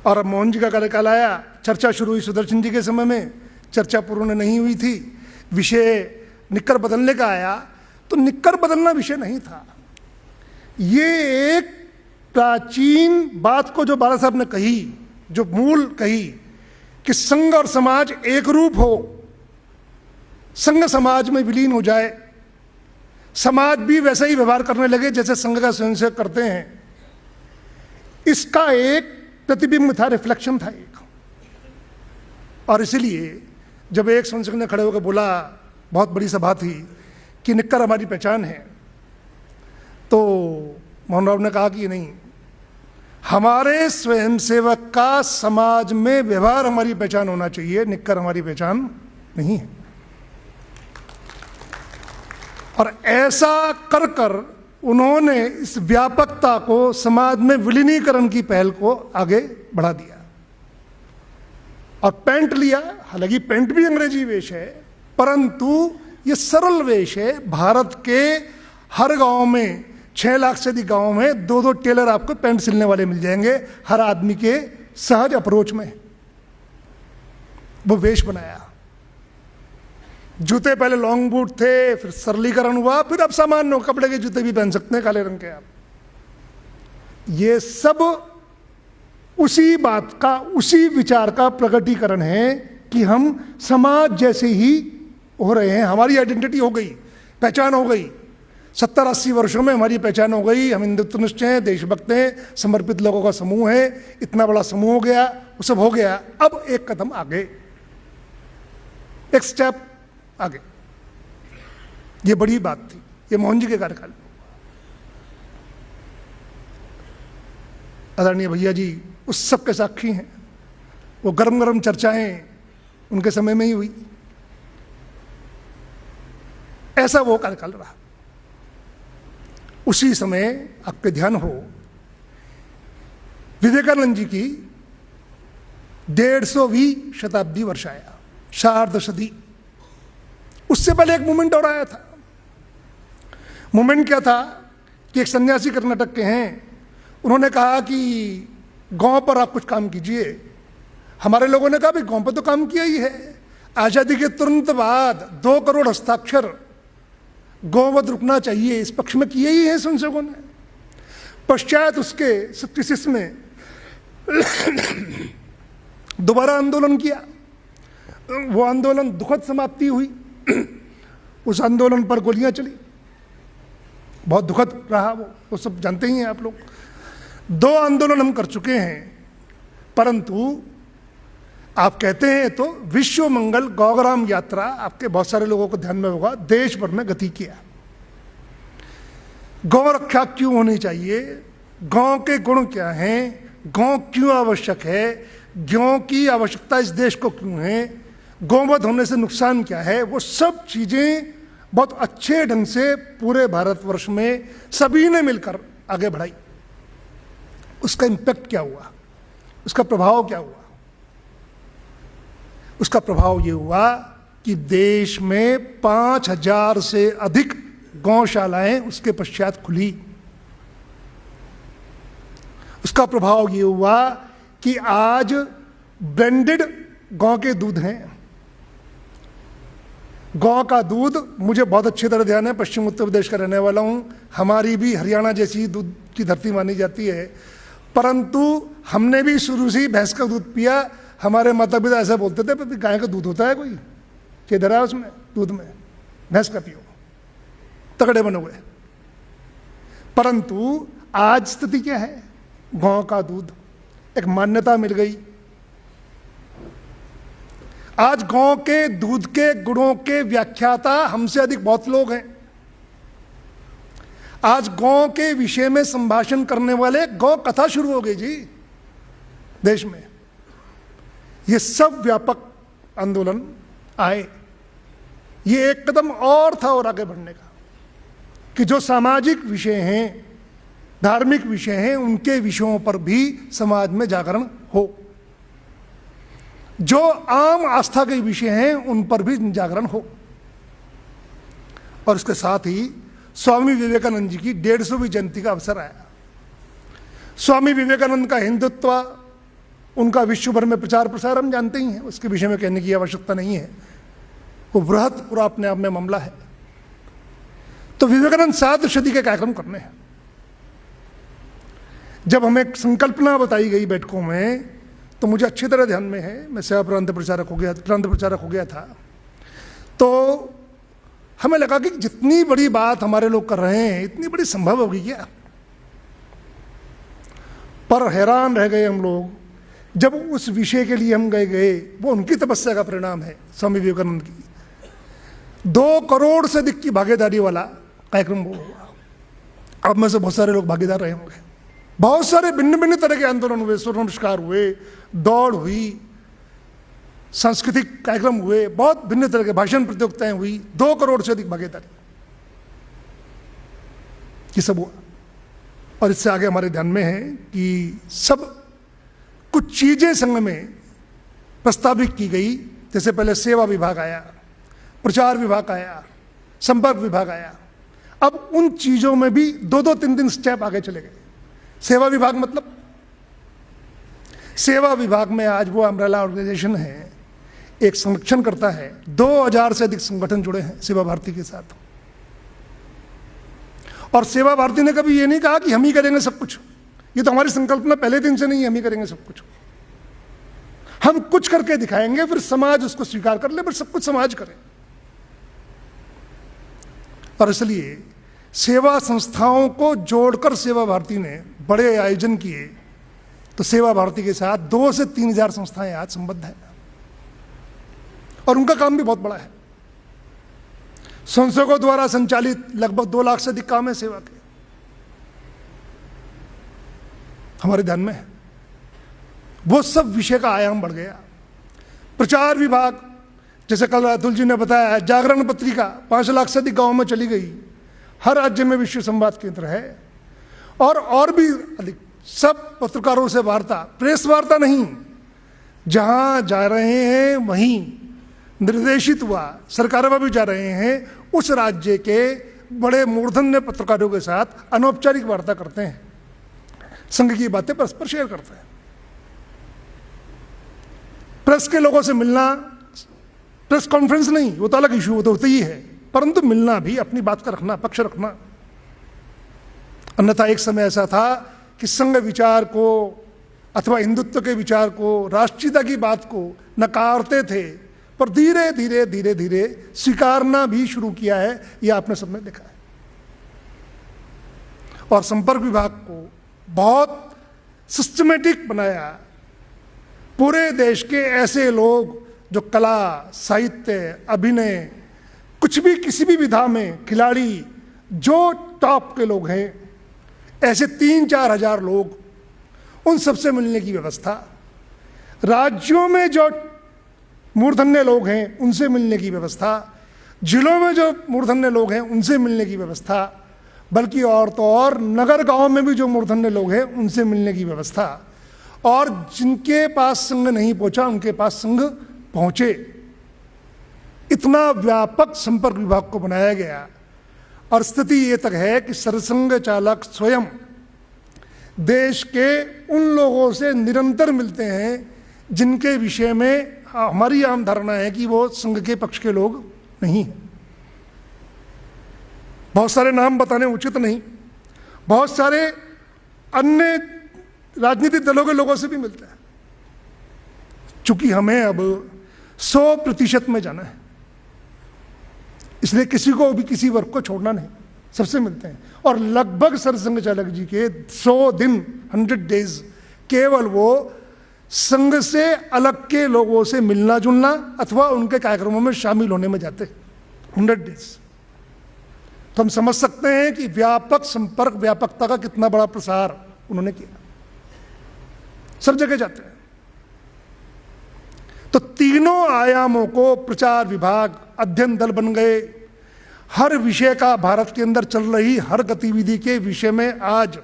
और अब मोहन जी का कार्यकाल आया, चर्चा शुरू हुई सुदर्शन जी के समय में, चर्चा पूर्ण नहीं हुई थी, विषय निक्कर बदलने का आया। तो निक्कर बदलना विषय नहीं था, ये एक प्राचीन बात को जो बाला साहब ने कही, जो मूल कही कि संघ और समाज एक रूप हो, संघ समाज में विलीन हो जाए, समाज भी वैसा ही व्यवहार करने लगे जैसे संघ का स्वयंसेवक करते हैं, इसका एक प्रतिबिंब था, रिफ्लेक्शन था एक। और इसलिए जब एक स्वयंसेवक ने खड़े होकर बोला, बहुत बड़ी सभा थी, कि निक्कर हमारी पहचान है, तो मोहन राव ने कहा कि नहीं, हमारे स्वयंसेवक का समाज में व्यवहार हमारी पहचान होना चाहिए, निक्कर हमारी पहचान नहीं है। और ऐसा कर कर उन्होंने इस व्यापकता को, समाज में विलीनीकरण की पहल को आगे बढ़ा दिया। और पेंट लिया, हालांकि पेंट भी अंग्रेजी वेश है, परंतु ये सरल वेश है। भारत के हर गांव में, 6 लाख से अधिक गांवों में 2-2 टेलर आपको पेंट सिलने वाले मिल जाएंगे, हर आदमी के सहज अप्रोच में वो वेश बनाया। जूते पहले लॉन्ग बूट थे, फिर सरलीकरण हुआ, फिर अब सामान्य कपड़े के जूते भी पहन सकते हैं काले रंग के आप। ये सब उसी बात का, उसी विचार का प्रकटीकरण है कि हम समाज जैसे ही हो रहे हैं, हमारी आइडेंटिटी हो गई, पहचान हो गई। 70-80 वर्षों में हमारी पहचान हो गई, हम हिंदुत्वनिष्ठ हैं, देशभक्त हैं, समर्पित लोगों का समूह है, इतना बड़ा समूह हो गया, वो सब हो गया। अब एक कदम आगे, एक स्टेप आगे। ये बड़ी बात थी, ये मोहन जी के कार्यकाल में। आदरणीय भैया जी उस सब के साक्षी हैं, वो गरम गरम चर्चाएं उनके समय में ही हुई। ऐसा वो कार्यकाल रहा। उसी समय आपके ध्यान हो, विवेकानंद जी की 150वीं शताब्दी वर्ष आया, शार्दशदी। उससे पहले एक मूवमेंट और आया था। मूवमेंट क्या था कि एक सन्यासी कर्नाटक के हैं, उन्होंने कहा कि गांव पर आप कुछ काम कीजिए। हमारे लोगों ने कहा भाई गांव पर तो काम किया ही है, आज़ादी के तुरंत बाद 2 करोड़ हस्ताक्षर गौवध रुकना चाहिए, इस पक्ष में किए ही हैं संसदों ने। पश्चात उसके 66 में दोबारा आंदोलन किया, वो आंदोलन दुखद समाप्ति हुई। उस आंदोलन पर गोलियां चली, बहुत दुखद रहा वो सब जानते ही हैं आप लोग। 2 आंदोलन हम कर चुके हैं, परंतु आप कहते हैं तो विश्व मंगल गौग्राम यात्रा आपके बहुत सारे लोगों को ध्यान में होगा, देश भर में गति किया। गौ रक्षा क्यों होनी चाहिए, गांव के गुण क्या हैं, गांव क्यों आवश्यक है, गांव की आवश्यकता इस देश को क्यों है, गौवध होने से नुकसान क्या है, वो सब चीजें बहुत अच्छे ढंग से पूरे भारतवर्ष में सभी ने मिलकर आगे बढ़ाई। उसका इम्पैक्ट क्या हुआ, उसका प्रभाव क्या हुआ? उसका प्रभाव ये हुआ कि देश में 5000 से अधिक गौशालाएं उसके पश्चात खुली। उसका प्रभाव ये हुआ कि आज ब्लेंडेड गौ के दूध हैं। गौ का दूध मुझे बहुत अच्छी तरह ध्यान है, पश्चिम उत्तर प्रदेश का रहने वाला हूं, हमारी भी हरियाणा जैसी दूध की धरती मानी जाती है, परंतु हमने भी शुरू से ही भैंस का दूध पिया। हमारे माता पिता ऐसा बोलते थे, गाय का दूध होता है कोई, किधर है उसमें दूध में, भैंस का पियो, तगड़े बनोगे। परंतु आज स्थिति क्या है, गौ का दूध एक मान्यता मिल गई। आज गौ के दूध के गुणों के व्याख्याता हमसे अधिक बहुत लोग हैं। आज गौ के विषय में संभाषण करने वाले गौ कथा शुरू हो गई जी देश में। ये सब व्यापक आंदोलन आए, ये एक कदम और था और आगे बढ़ने का, कि जो सामाजिक विषय हैं, धार्मिक विषय हैं, उनके विषयों पर भी समाज में जागरण हो। जो आम आस्था के विषय हैं उन पर भी जागरण हो। और इसके साथ ही स्वामी विवेकानंद जी की 150वीं जयंती का अवसर आया। स्वामी विवेकानंद का हिंदुत्व, उनका विश्व भर में प्रचार प्रसार हम जानते ही हैं, उसके विषय में कहने की आवश्यकता नहीं है, वो बृहत पूरा अपने आप में मामला है। तो विवेकानंद सार्धशती के कार्यक्रम करने हैं। जब हमें संकल्पना बताई गई बैठकों में, तो मुझे अच्छी तरह ध्यान में है, मैं सेवा प्रांत प्रचारक हो गया था, तो हमें लगा कि जितनी बड़ी बात हमारे लोग कर रहे हैं इतनी बड़ी संभव होगी क्या। पर हैरान रह गए हम लोग जब उस विषय के लिए हम गए। वो उनकी तपस्या का परिणाम है, स्वामी विवेकानंद की। 2 करोड़ से अधिक की भागीदारी वाला कार्यक्रम वो हुआ। अब में से बहुत सारे लोग भागीदार रहे होंगे। बहुत सारे भिन्न भिन्न तरह के आंदोलन हुए, सूर्य नमस्कार हुए, दौड़ हुई, सांस्कृतिक कार्यक्रम हुए, बहुत भिन्न तरह के भाषण प्रतियोगिताएं हुई। 2 करोड़ से अधिक भागीदारी, ये सब हुआ। और इससे आगे हमारे ध्यान में है कि सब कुछ चीजें संघ में प्रस्तावित की गई। जैसे पहले सेवा विभाग आया, प्रचार विभाग आया, संपर्क विभाग आया। अब उन चीजों में भी 2-2, 3-3 स्टेप आगे चले गए। सेवा विभाग मतलब, सेवा विभाग में आज वो अम्ब्रेला ऑर्गेनाइजेशन है, एक संरक्षण करता है। 2000 से अधिक संगठन जुड़े हैं सेवा भारती के साथ। और सेवा भारती ने कभी ये नहीं कहा कि हम ही करेंगे सब कुछ। ये तो हमारी संकल्पना पहले दिन से नहीं है, हम ही करेंगे सब कुछ। हम कुछ करके दिखाएंगे, फिर समाज उसको स्वीकार कर ले, फिर सब कुछ समाज करे। और इसलिए सेवा संस्थाओं को जोड़कर सेवा भारती ने बड़े आयोजन किए। तो सेवा भारती के साथ 2 से 3 हजार संस्थाएं आज संबद्ध हैं, और उनका काम भी बहुत बड़ा है। संस्थाओं द्वारा संचालित लगभग 2 लाख से अधिक काम है सेवा के, हमारे ध्यान में है। वो सब विषय का आयाम बढ़ गया। प्रचार विभाग, जैसे कल अतुल जी ने बताया, जागरण पत्रिका 5 लाख से अधिक गांवों में चली गई। हर राज्य में विश्व संवाद केंद्र है, और भी अधिक। सब पत्रकारों से वार्ता, प्रेस वार्ता नहीं, जहां जा रहे हैं वहीं निर्देशित हुआ, सरकारों में भी जा रहे हैं, उस राज्य के बड़े मूर्धन्य पत्रकारों के साथ अनौपचारिक वार्ता करते हैं, संघ की बातें परस्पर शेयर करते हैं। प्रेस के लोगों से मिलना, प्रेस कॉन्फ्रेंस नहीं, वो तो अलग इशू, वो तो होता ही है, परंतु मिलना भी, अपनी बात का रखना, पक्ष रखना। अन्यथा एक समय ऐसा था कि संघ विचार को अथवा हिंदुत्व के विचार को, राष्ट्रीयता की बात को नकारते थे, पर धीरे धीरे धीरे धीरे स्वीकारना भी शुरू किया है, यह आपने सबने देखा है। और संपर्क विभाग को बहुत सिस्टमेटिक बनाया। पूरे देश के ऐसे लोग जो कला, साहित्य, अभिनय, कुछ भी किसी भी विधा में खिलाड़ी, जो टॉप के लोग हैं, ऐसे 3-4 हजार लोग, उन सबसे मिलने की व्यवस्था। राज्यों में जो मूर्धन्य लोग हैं उनसे मिलने की व्यवस्था, जिलों में जो मूर्धन्य लोग हैं उनसे मिलने की व्यवस्था, बल्कि और तो और नगर गांव में भी जो मूर्धन्य लोग हैं उनसे मिलने की व्यवस्था। और जिनके पास संघ नहीं पहुंचा उनके पास संघ पहुंचे। इतना व्यापक संपर्क विभाग को बनाया गया। और स्थिति ये तक है कि सरसंघ चालक स्वयं देश के उन लोगों से निरंतर मिलते हैं जिनके विषय में हमारी आम धारणा है कि वो संघ के पक्ष के लोग नहीं हैं। बहुत सारे नाम बताने उचित नहीं, बहुत सारे अन्य राजनीतिक दलों के लोगों से भी मिलते हैं। चूंकि हमें अब 100% में जाना है, इसलिए किसी को भी किसी वर्ग को छोड़ना नहीं, सबसे मिलते हैं। और लगभग सरसंघ चालक जी के 100 दिन 100 डेज केवल वो संघ से अलग के लोगों से मिलना जुलना अथवा उनके कार्यक्रमों में शामिल होने में जाते 100 डेज। तो हम समझ सकते हैं कि व्यापक संपर्क, व्यापकता का कितना बड़ा प्रसार उन्होंने किया। सब जगह जाते हैं। तो तीनों आयामों को प्रचार विभाग, अध्ययन दल बन गए। हर विषय का भारत के अंदर चल रही हर गतिविधि के विषय में आज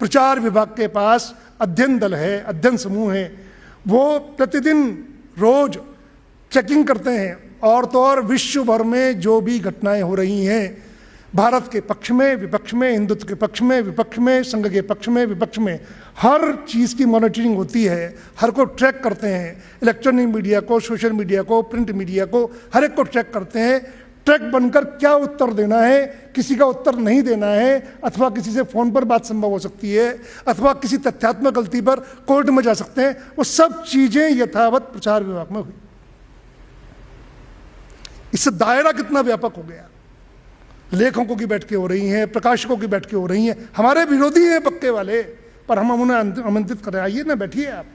प्रचार विभाग के पास अध्ययन दल है, अध्ययन समूह है। वो प्रतिदिन रोज चेकिंग करते हैं और तो और विश्व भर में जो भी घटनाएं हो रही हैं, भारत के पक्ष में, विपक्ष में, हिंदुत्व के पक्ष में, विपक्ष में, संघ के पक्ष में, विपक्ष में, हर चीज़ की मॉनिटरिंग होती है। हर को ट्रैक करते हैं, इलेक्ट्रॉनिक मीडिया को, सोशल मीडिया को, प्रिंट मीडिया को, हर एक को ट्रैक करते हैं। ट्रैक बनकर क्या उत्तर देना है, किसी का उत्तर नहीं देना है, अथवा किसी से फोन पर बात संभव हो सकती है, अथवा किसी तथ्यात्मक गलती पर कोर्ट में जा सकते हैं, वो सब चीजें यथावत प्रचार विभाग में हुई। इससे दायरा कितना व्यापक हो गया। लेखकों की बैठकें हो रही हैं, प्रकाशकों की बैठकें हो रही हैं। हमारे विरोधी हैं पक्के वाले, पर हम उन्हें आमंत्रित कर रहे हैं, आइए ना, बैठिए, आप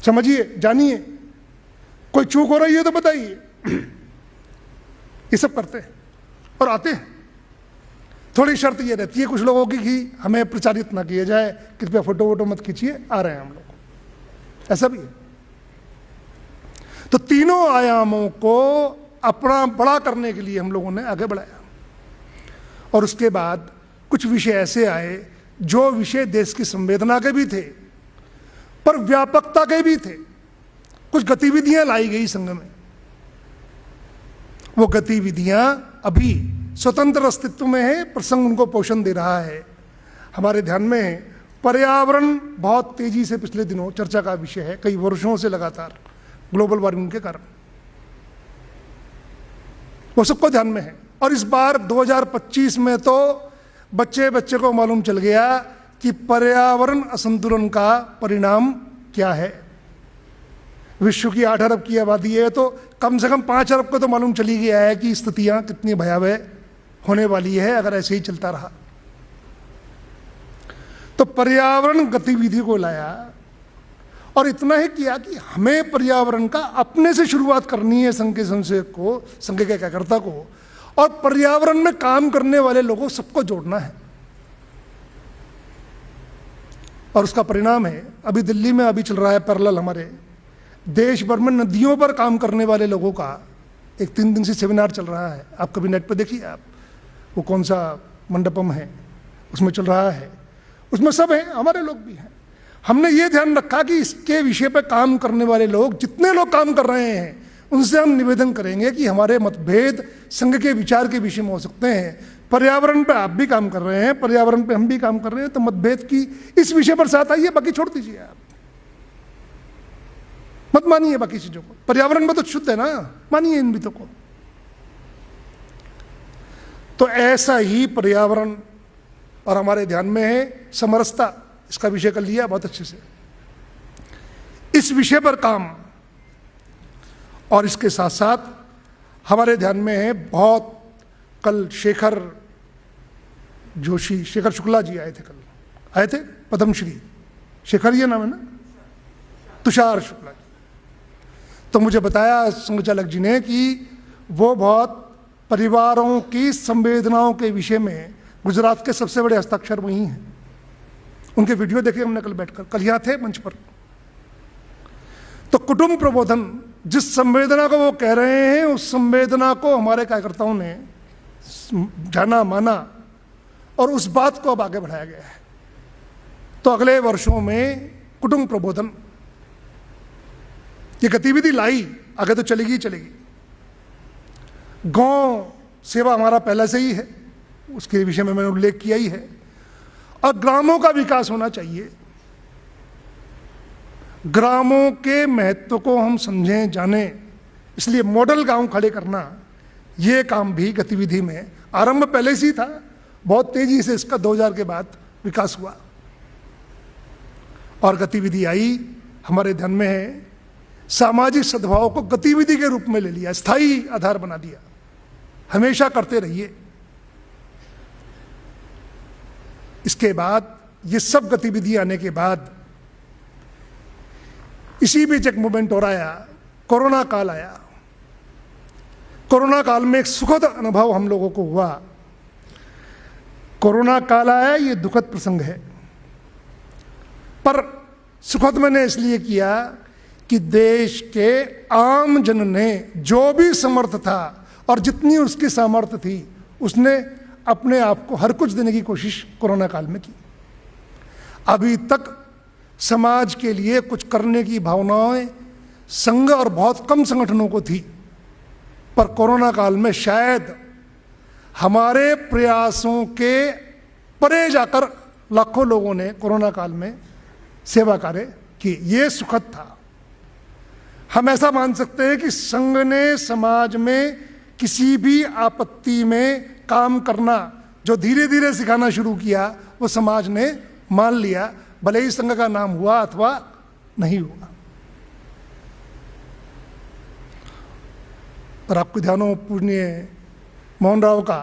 समझिए, जानिए, कोई चूक हो रही है तो बताइए। ये सब करते हैं और आते हैं। थोड़ी शर्त ये रहती है कुछ लोगों की कि हमें प्रचारित ना किया जाए, कृपया फोटो वोटो मत खींचिए, आ रहे हैं हम लोग, ऐसा भी है। तो तीनों आयामों को अपना बड़ा करने के लिए हम लोगों ने आगे बढ़ाया। और उसके बाद कुछ विषय ऐसे आए जो विषय देश की संवेदना के भी थे पर व्यापकता के भी थे। कुछ गतिविधियां लाई गई संघ में, वो गतिविधियां अभी स्वतंत्र अस्तित्व में है, पर संघ उनको पोषण दे रहा है। हमारे ध्यान में है पर्यावरण, बहुत तेजी से पिछले दिनों चर्चा का विषय है, कई वर्षों से लगातार ग्लोबल वार्मिंग के कारण, वो सबको ध्यान में है। और इस बार 2025 में तो बच्चे बच्चे को मालूम चल गया कि पर्यावरण असंतुलन का परिणाम क्या है। विश्व की 8 अरब की आबादी है, तो कम से कम 5 अरब को तो मालूम चली गया है कि स्थितियां कितनी भयावह होने वाली है अगर ऐसे ही चलता रहा। तो पर्यावरण गतिविधि को लाया और इतना ही किया कि हमें पर्यावरण का अपने से शुरुआत करनी है, संघ के संशोधक को, संघ के कार्यकर्ता को, और पर्यावरण में काम करने वाले लोगों सबको जोड़ना है। और उसका परिणाम है, अभी दिल्ली में अभी चल रहा है पैरेलल, हमारे देश भर में नदियों पर काम करने वाले लोगों का एक 3 दिन से सेमिनार चल रहा है। आप कभी नेट पर देखिए, आप वो कौन सा मंडपम है उसमें चल रहा है, उसमें सब है, हमारे लोग भी हैं। हमने ये ध्यान रखा कि इसके विषय पर काम करने वाले लोग, जितने लोग काम कर रहे हैं, उनसे हम निवेदन करेंगे कि हमारे मतभेद संघ के विचार के विषय में हो सकते हैं। पर्यावरण पे आप भी काम कर रहे हैं, पर्यावरण पे हम भी काम कर रहे हैं, तो मतभेद की इस विषय पर साथ आइए, बाकी छोड़ दीजिए, आप मत मानिए बाकी चीजों को। पर्यावरण में तो शुद्ध है ना, मानिए इन बितों को। तो ऐसा ही पर्यावरण और हमारे ध्यान में है समरसता, इसका विषय कर लिया बहुत अच्छे से। इस विषय पर काम, और इसके साथ साथ हमारे ध्यान में है बहुत, कल शेखर जोशी, शेखर शुक्ला जी आए थे, कल आए थे, पद्मश्री शेखर, ये नाम है ना, तुषार शुक्ला जी। तो मुझे बताया संघचालक जी ने कि वो बहुत परिवारों की संवेदनाओं के विषय में गुजरात के सबसे बड़े हस्ताक्षर वही हैं। उनके वीडियो देखे हमने कल बैठकर, कल यहाँ थे मंच पर। तो कुटुंब प्रबोधन, जिस संवेदना को वो कह रहे हैं, उस संवेदना को हमारे कार्यकर्ताओं ने जाना, माना, और उस बात को अब आगे बढ़ाया गया है। तो अगले वर्षों में कुटुंब प्रबोधन ये गतिविधि लाई, आगे तो चलेगी चलेगी। गौ सेवा हमारा पहले से ही है, उसके विषय में मैंने उल्लेख किया ही है। और ग्रामों का विकास होना चाहिए, ग्रामों के महत्व को हम समझें, जानें, इसलिए मॉडल गांव खड़े करना, ये काम भी गतिविधि में आरंभ पहले से ही था, बहुत तेजी से इसका 2000 के बाद विकास हुआ। और गतिविधि आई, हमारे ध्यान में है, सामाजिक सद्भाव को गतिविधि के रूप में ले लिया, स्थायी आधार बना दिया, हमेशा करते रहिए। इसके बाद ये सब गतिविधि आने के बाद इसी बीच एक मूवमेंट और आया, कोरोना काल आया। कोरोना काल में एक सुखद अनुभव हम लोगों को हुआ। कोरोना काल आया, ये दुखद प्रसंग है, पर सुखद मैंने इसलिए किया कि देश के आम जन ने जो भी समर्थ था और जितनी उसकी सामर्थ्य थी, उसने अपने आप को हर कुछ देने की कोशिश कोरोना काल में की। अभी तक समाज के लिए कुछ करने की भावनाएं संघ और बहुत कम संगठनों को थी, पर कोरोना काल में शायद हमारे प्रयासों के परे जाकर लाखों लोगों ने कोरोना काल में सेवा कार्य किए। ये सुखद था। हम ऐसा मान सकते हैं कि संघ ने समाज में किसी भी आपत्ति में काम करना जो धीरे धीरे सिखाना शुरू किया, वो समाज ने मान लिया, भले ही संघ का नाम हुआ अथवा नहीं हुआ। पर आपको ध्यान हो, पूजनीय मोहन राव का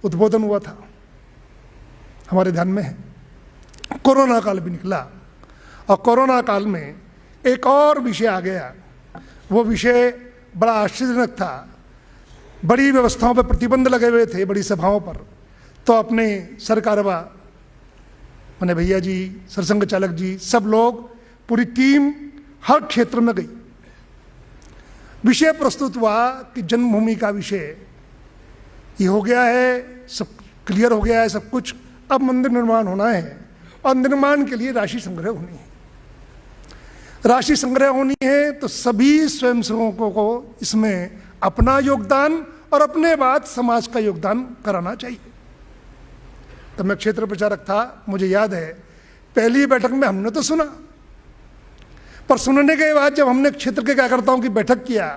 उद्बोधन हुआ था, हमारे ध्यान में है। कोरोना काल भी निकला और कोरोना काल में एक और विषय आ गया। वो विषय बड़ा आश्चर्यजनक था। बड़ी व्यवस्थाओं पर प्रतिबंध लगे हुए थे, बड़ी सभाओं पर, तो अपने सरकारवा मैंने भैया जी, सरसंघ चालक जी, सब लोग, पूरी टीम हर क्षेत्र में गई। विषय प्रस्तुत हुआ कि जन्मभूमि का विषय ये हो गया है, सब क्लियर हो गया है सब कुछ, अब मंदिर निर्माण होना है और निर्माण के लिए राशि संग्रह होनी है। राशि संग्रह होनी है तो सभी स्वयंसेवकों को इसमें अपना योगदान और अपने बाद समाज का योगदान कराना चाहिए। तब मैं क्षेत्र प्रचारक था, मुझे याद है पहली बैठक में हमने तो सुना, पर सुनने के बाद जब हमने क्षेत्र के कार्यकर्ताओं की बैठक किया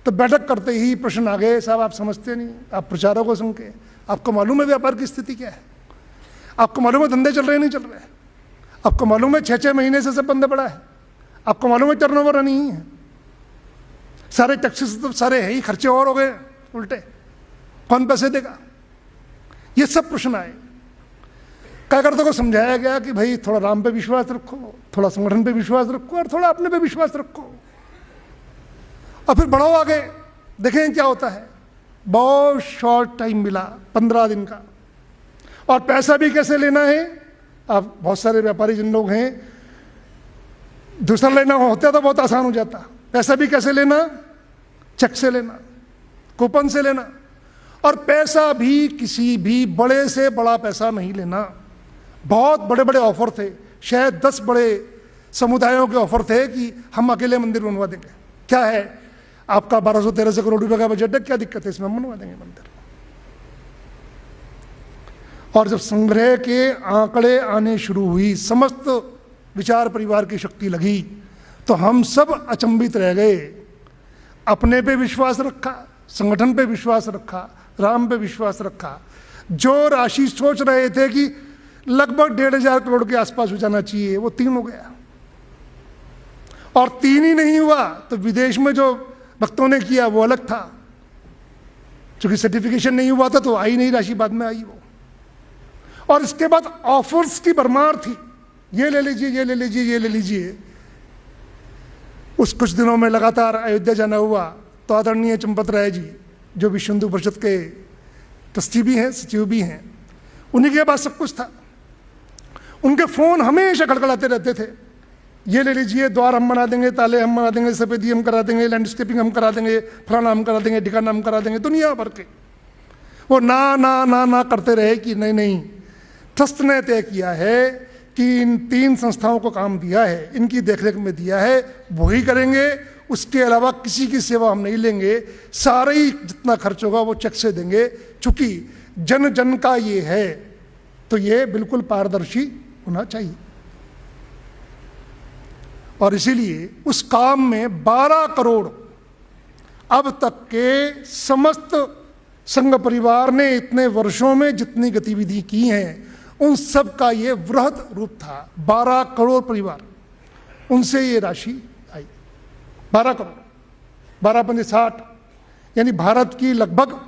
तो बैठक करते ही प्रश्न आ गए, साहब आप समझते नहीं, आप प्रचारकों को सुन के, आपको मालूम है व्यापार की स्थिति क्या है, आपको मालूम है धंधे चल रहे नहीं चल रहे, आपको मालूम है 6-6 महीने से सब बंद पड़ा है, आपको मालूम है टर्नओवर नहीं है, सारे टैक्सेस तो सारे है ही, खर्चे और हो गए उल्टे, कौन पैसे देगा। ये सब प्रश्न आए। कार्यकर्ताओं को समझाया गया कि भाई थोड़ा राम पे विश्वास रखो, थोड़ा संगठन पे विश्वास रखो और थोड़ा अपने पे विश्वास रखो, और फिर बढ़ो आगे, देखें क्या होता है। बहुत शॉर्ट टाइम मिला, 15 दिन का, और पैसा भी कैसे लेना है। अब बहुत सारे व्यापारी जिन लोग हैं, दूसरा लेना होता तो बहुत आसान हो जाता, पैसा भी कैसे लेना, चेक से लेना, कूपन से लेना, और पैसा भी किसी भी बड़े से बड़ा पैसा नहीं लेना। बहुत बड़े बड़े ऑफर थे, शायद 10 बड़े समुदायों के ऑफर थे कि हम अकेले मंदिर बनवा देंगे। क्या है, आपका 1200-1300 करोड़ रुपए का बजट है, क्या दिक्कत है, इसमें हम बनवा देंगे मंदिर। और जब संग्रह के आंकड़े आने शुरू हुई, समस्त विचार परिवार की शक्ति लगी, तो हम सब अचंभित रह गए। अपने पे विश्वास रखा, संगठन पे विश्वास रखा, राम पे विश्वास रखा। जो राशि सोच रहे थे कि लगभग 1,500 करोड़ के आसपास हो जाना चाहिए, वो 3 हो गया। और 3 ही नहीं हुआ तो विदेश में जो भक्तों ने किया वो अलग था, क्योंकि सर्टिफिकेशन नहीं हुआ था तो आई नहीं राशि, बाद में आई वो। और इसके बाद ऑफर्स की भरमार थी, ये ले लीजिए, ये ले लीजिए, ये ले लीजिए। उस कुछ दिनों में लगातार अयोध्या जाना हुआ, तो आदरणीय चंपत राय जी, जो विश्व हिंदू परिषद के ट्रस्टी भी हैं, सचिव भी हैं, उन्हीं के पास सब कुछ था। उनके फोन हमेशा खड़खड़ाते रहते थे, ये ले लीजिए, द्वार हम बना देंगे, ताले हम बना देंगे, सफेदी हम करा देंगे, लैंडस्केपिंग हम करा देंगे, फलाना हम करा देंगे, ठिकाना हम करा देंगे, दुनिया भर के। वो ना ना ना ना करते रहे कि नहीं नहीं, ट्रस्ट ने तय किया है कि इन 3 संस्थाओं को काम दिया है, इनकी देखरेख में दिया है, वही करेंगे, उसके अलावा किसी की सेवा हम नहीं लेंगे, सारा ही जितना खर्च होगा वो चेक से देंगे। चूंकि जन जन का ये है तो ये बिल्कुल पारदर्शी होना चाहिए। और इसीलिए उस काम में 12 करोड़ अब तक के समस्त संघ परिवार ने इतने वर्षों में जितनी गतिविधि की हैं, उन सब का ये वृहद रूप था। 12 करोड़ परिवार, उनसे ये राशि आई। 12 करोड़, 12×5 = 60, यानी भारत की लगभग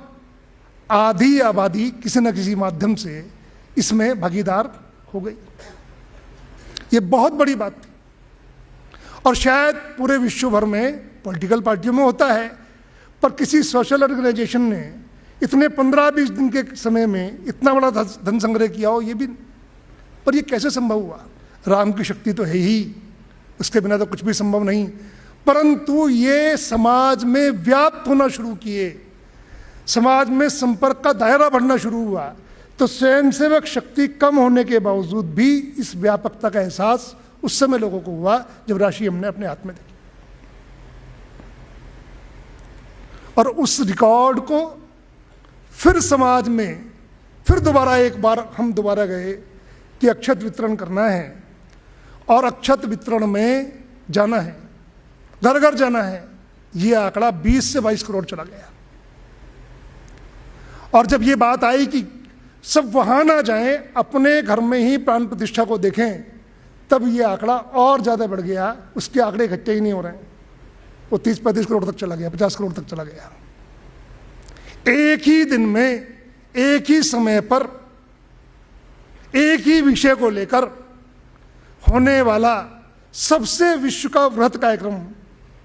आधी आबादी किसी न किसी माध्यम से इसमें भागीदार हो गई। ये बहुत बड़ी बात थी। और शायद पूरे विश्व भर में पॉलिटिकल पार्टियों में होता है, पर किसी सोशल ऑर्गेनाइजेशन ने इतने 15-20 दिन के समय में इतना बड़ा धन संग्रह किया हो, ये भी, पर ये कैसे संभव हुआ? राम की शक्ति तो है ही, उसके बिना तो कुछ भी संभव नहीं। परंतु ये समाज में व्याप्त होना शुरू किए, समाज में संपर्क का दायरा बढ़ना शुरू हुआ, तो स्वयंसेवक शक्ति कम होने के बावजूद भी इस व्यापकता का एहसास उस समय लोगों को हुआ जब राशि हमने अपने हाथ में देखी। और उस रिकॉर्ड को फिर समाज में फिर दोबारा एक बार हम दोबारा गए कि अक्षत वितरण करना है, और अक्षत वितरण में जाना है, घर घर जाना है। ये आंकड़ा 20 से 22 करोड़ चला गया। और जब ये बात आई कि सब वहां ना जाएं, अपने घर में ही प्राण प्रतिष्ठा को देखें, तब ये आंकड़ा और ज़्यादा बढ़ गया। उसके आंकड़े इकट्ठे ही नहीं हो रहे हैं, वो 30-35 करोड़ तक चला गया, 50 करोड़ तक चला गया। एक ही दिन में, एक ही समय पर, एक ही विषय को लेकर होने वाला सबसे विश्व का वृहत कार्यक्रम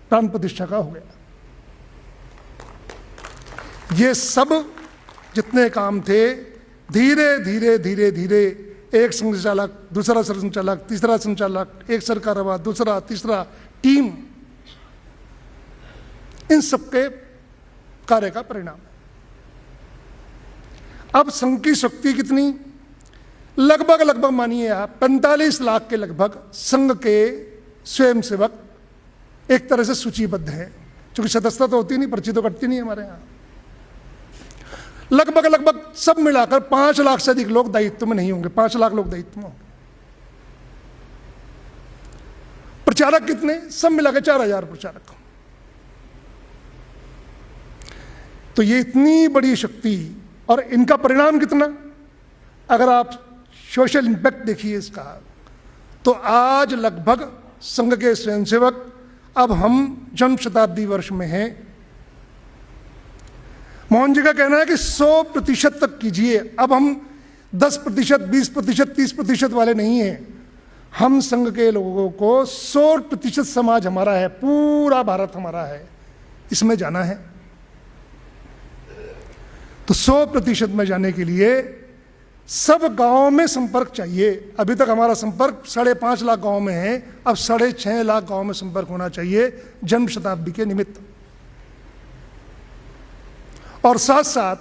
प्राण प्रतिष्ठा का हो गया। ये सब जितने काम थे, धीरे धीरे धीरे धीरे एक संचालक, दूसरा संचालक, तीसरा संचालक, एक सरकारवा, दूसरा, तीसरा, टीम, इन सबके कार्य का परिणाम है। अब संघ की शक्ति कितनी? लगभग मानिए आप 45 लाख के लगभग संघ के स्वयंसेवक एक तरह से सूचीबद्ध है, क्योंकि सदस्यता तो होती नहीं, पर्ची तो कटती नहीं हमारे यहाँ। लगभग सब मिलाकर 5 लाख से अधिक लोग दायित्व में नहीं होंगे, 5 लाख लोग दायित्व में होंगे। प्रचारक कितने? सब मिलाकर 4000 प्रचारक। तो ये इतनी बड़ी शक्ति, और इनका परिणाम कितना? अगर आप सोशल इंपैक्ट देखिए इसका, तो आज लगभग संघ के स्वयंसेवक, अब हम जन्म शताब्दी वर्ष में हैं। मोहन जी का कहना है कि 100% तक कीजिए। अब हम 10%, 20%, 30% वाले नहीं हैं। हम संघ के लोगों को 100% समाज हमारा है, पूरा भारत हमारा है, इसमें जाना है। तो 100% में जाने के लिए सब गांवों में संपर्क चाहिए। अभी तक हमारा संपर्क 5.5 लाख गांव में है, अब 6.5 लाख गांव में संपर्क होना चाहिए जन्म शताब्दी के निमित्त। और साथ साथ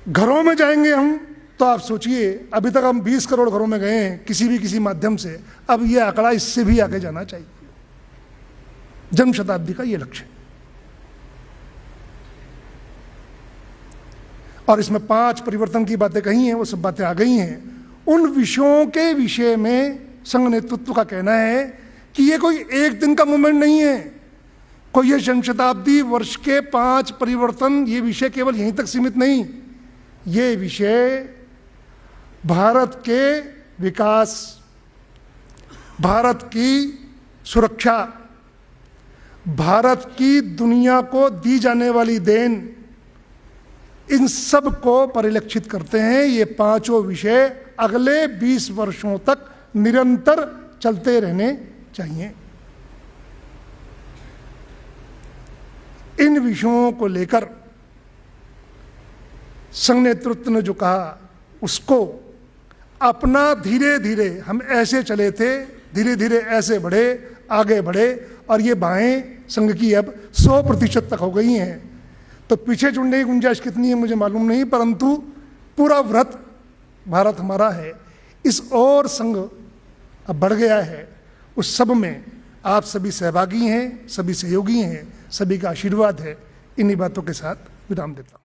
घरों में जाएंगे हम, तो आप सोचिए, अभी तक हम 20 करोड़ घरों में गए हैं किसी माध्यम से, अब यह आंकड़ा इससे भी आगे जाना चाहिए। जन्म शताब्दी का यह लक्ष्य है। और इसमें 5 परिवर्तन की बातें कही हैं, वो सब बातें आ गई हैं। उन विषयों के विषय में संघ नेतृत्व का कहना है कि ये कोई एक दिन का मूवमेंट नहीं है, कोई ये जन्म शताब्दी वर्ष के 5 परिवर्तन, ये विषय केवल यहीं तक सीमित नहीं। ये विषय भारत के विकास, भारत की सुरक्षा, भारत की दुनिया को दी जाने वाली देन, इन सब को परिलक्षित करते हैं। ये 5 विषय अगले 20 वर्षों तक निरंतर चलते रहने चाहिए। इन विषयों को लेकर संघ नेतृत्व ने जो कहा, उसको अपना धीरे धीरे, हम ऐसे चले थे, धीरे धीरे ऐसे बढ़े, आगे बढ़े, और ये बाहें संघ की अब 100% तक हो गई हैं। तो पीछे जुड़ने की गुंजाइश कितनी है मुझे मालूम नहीं, परंतु पूरा वृहत भारत हमारा है। इस और संघ अब बढ़ गया है। उस सब में आप सभी सहभागी हैं, सभी सहयोगी हैं, सभी का आशीर्वाद है। इन्हीं बातों के साथ विराम देता हूँ।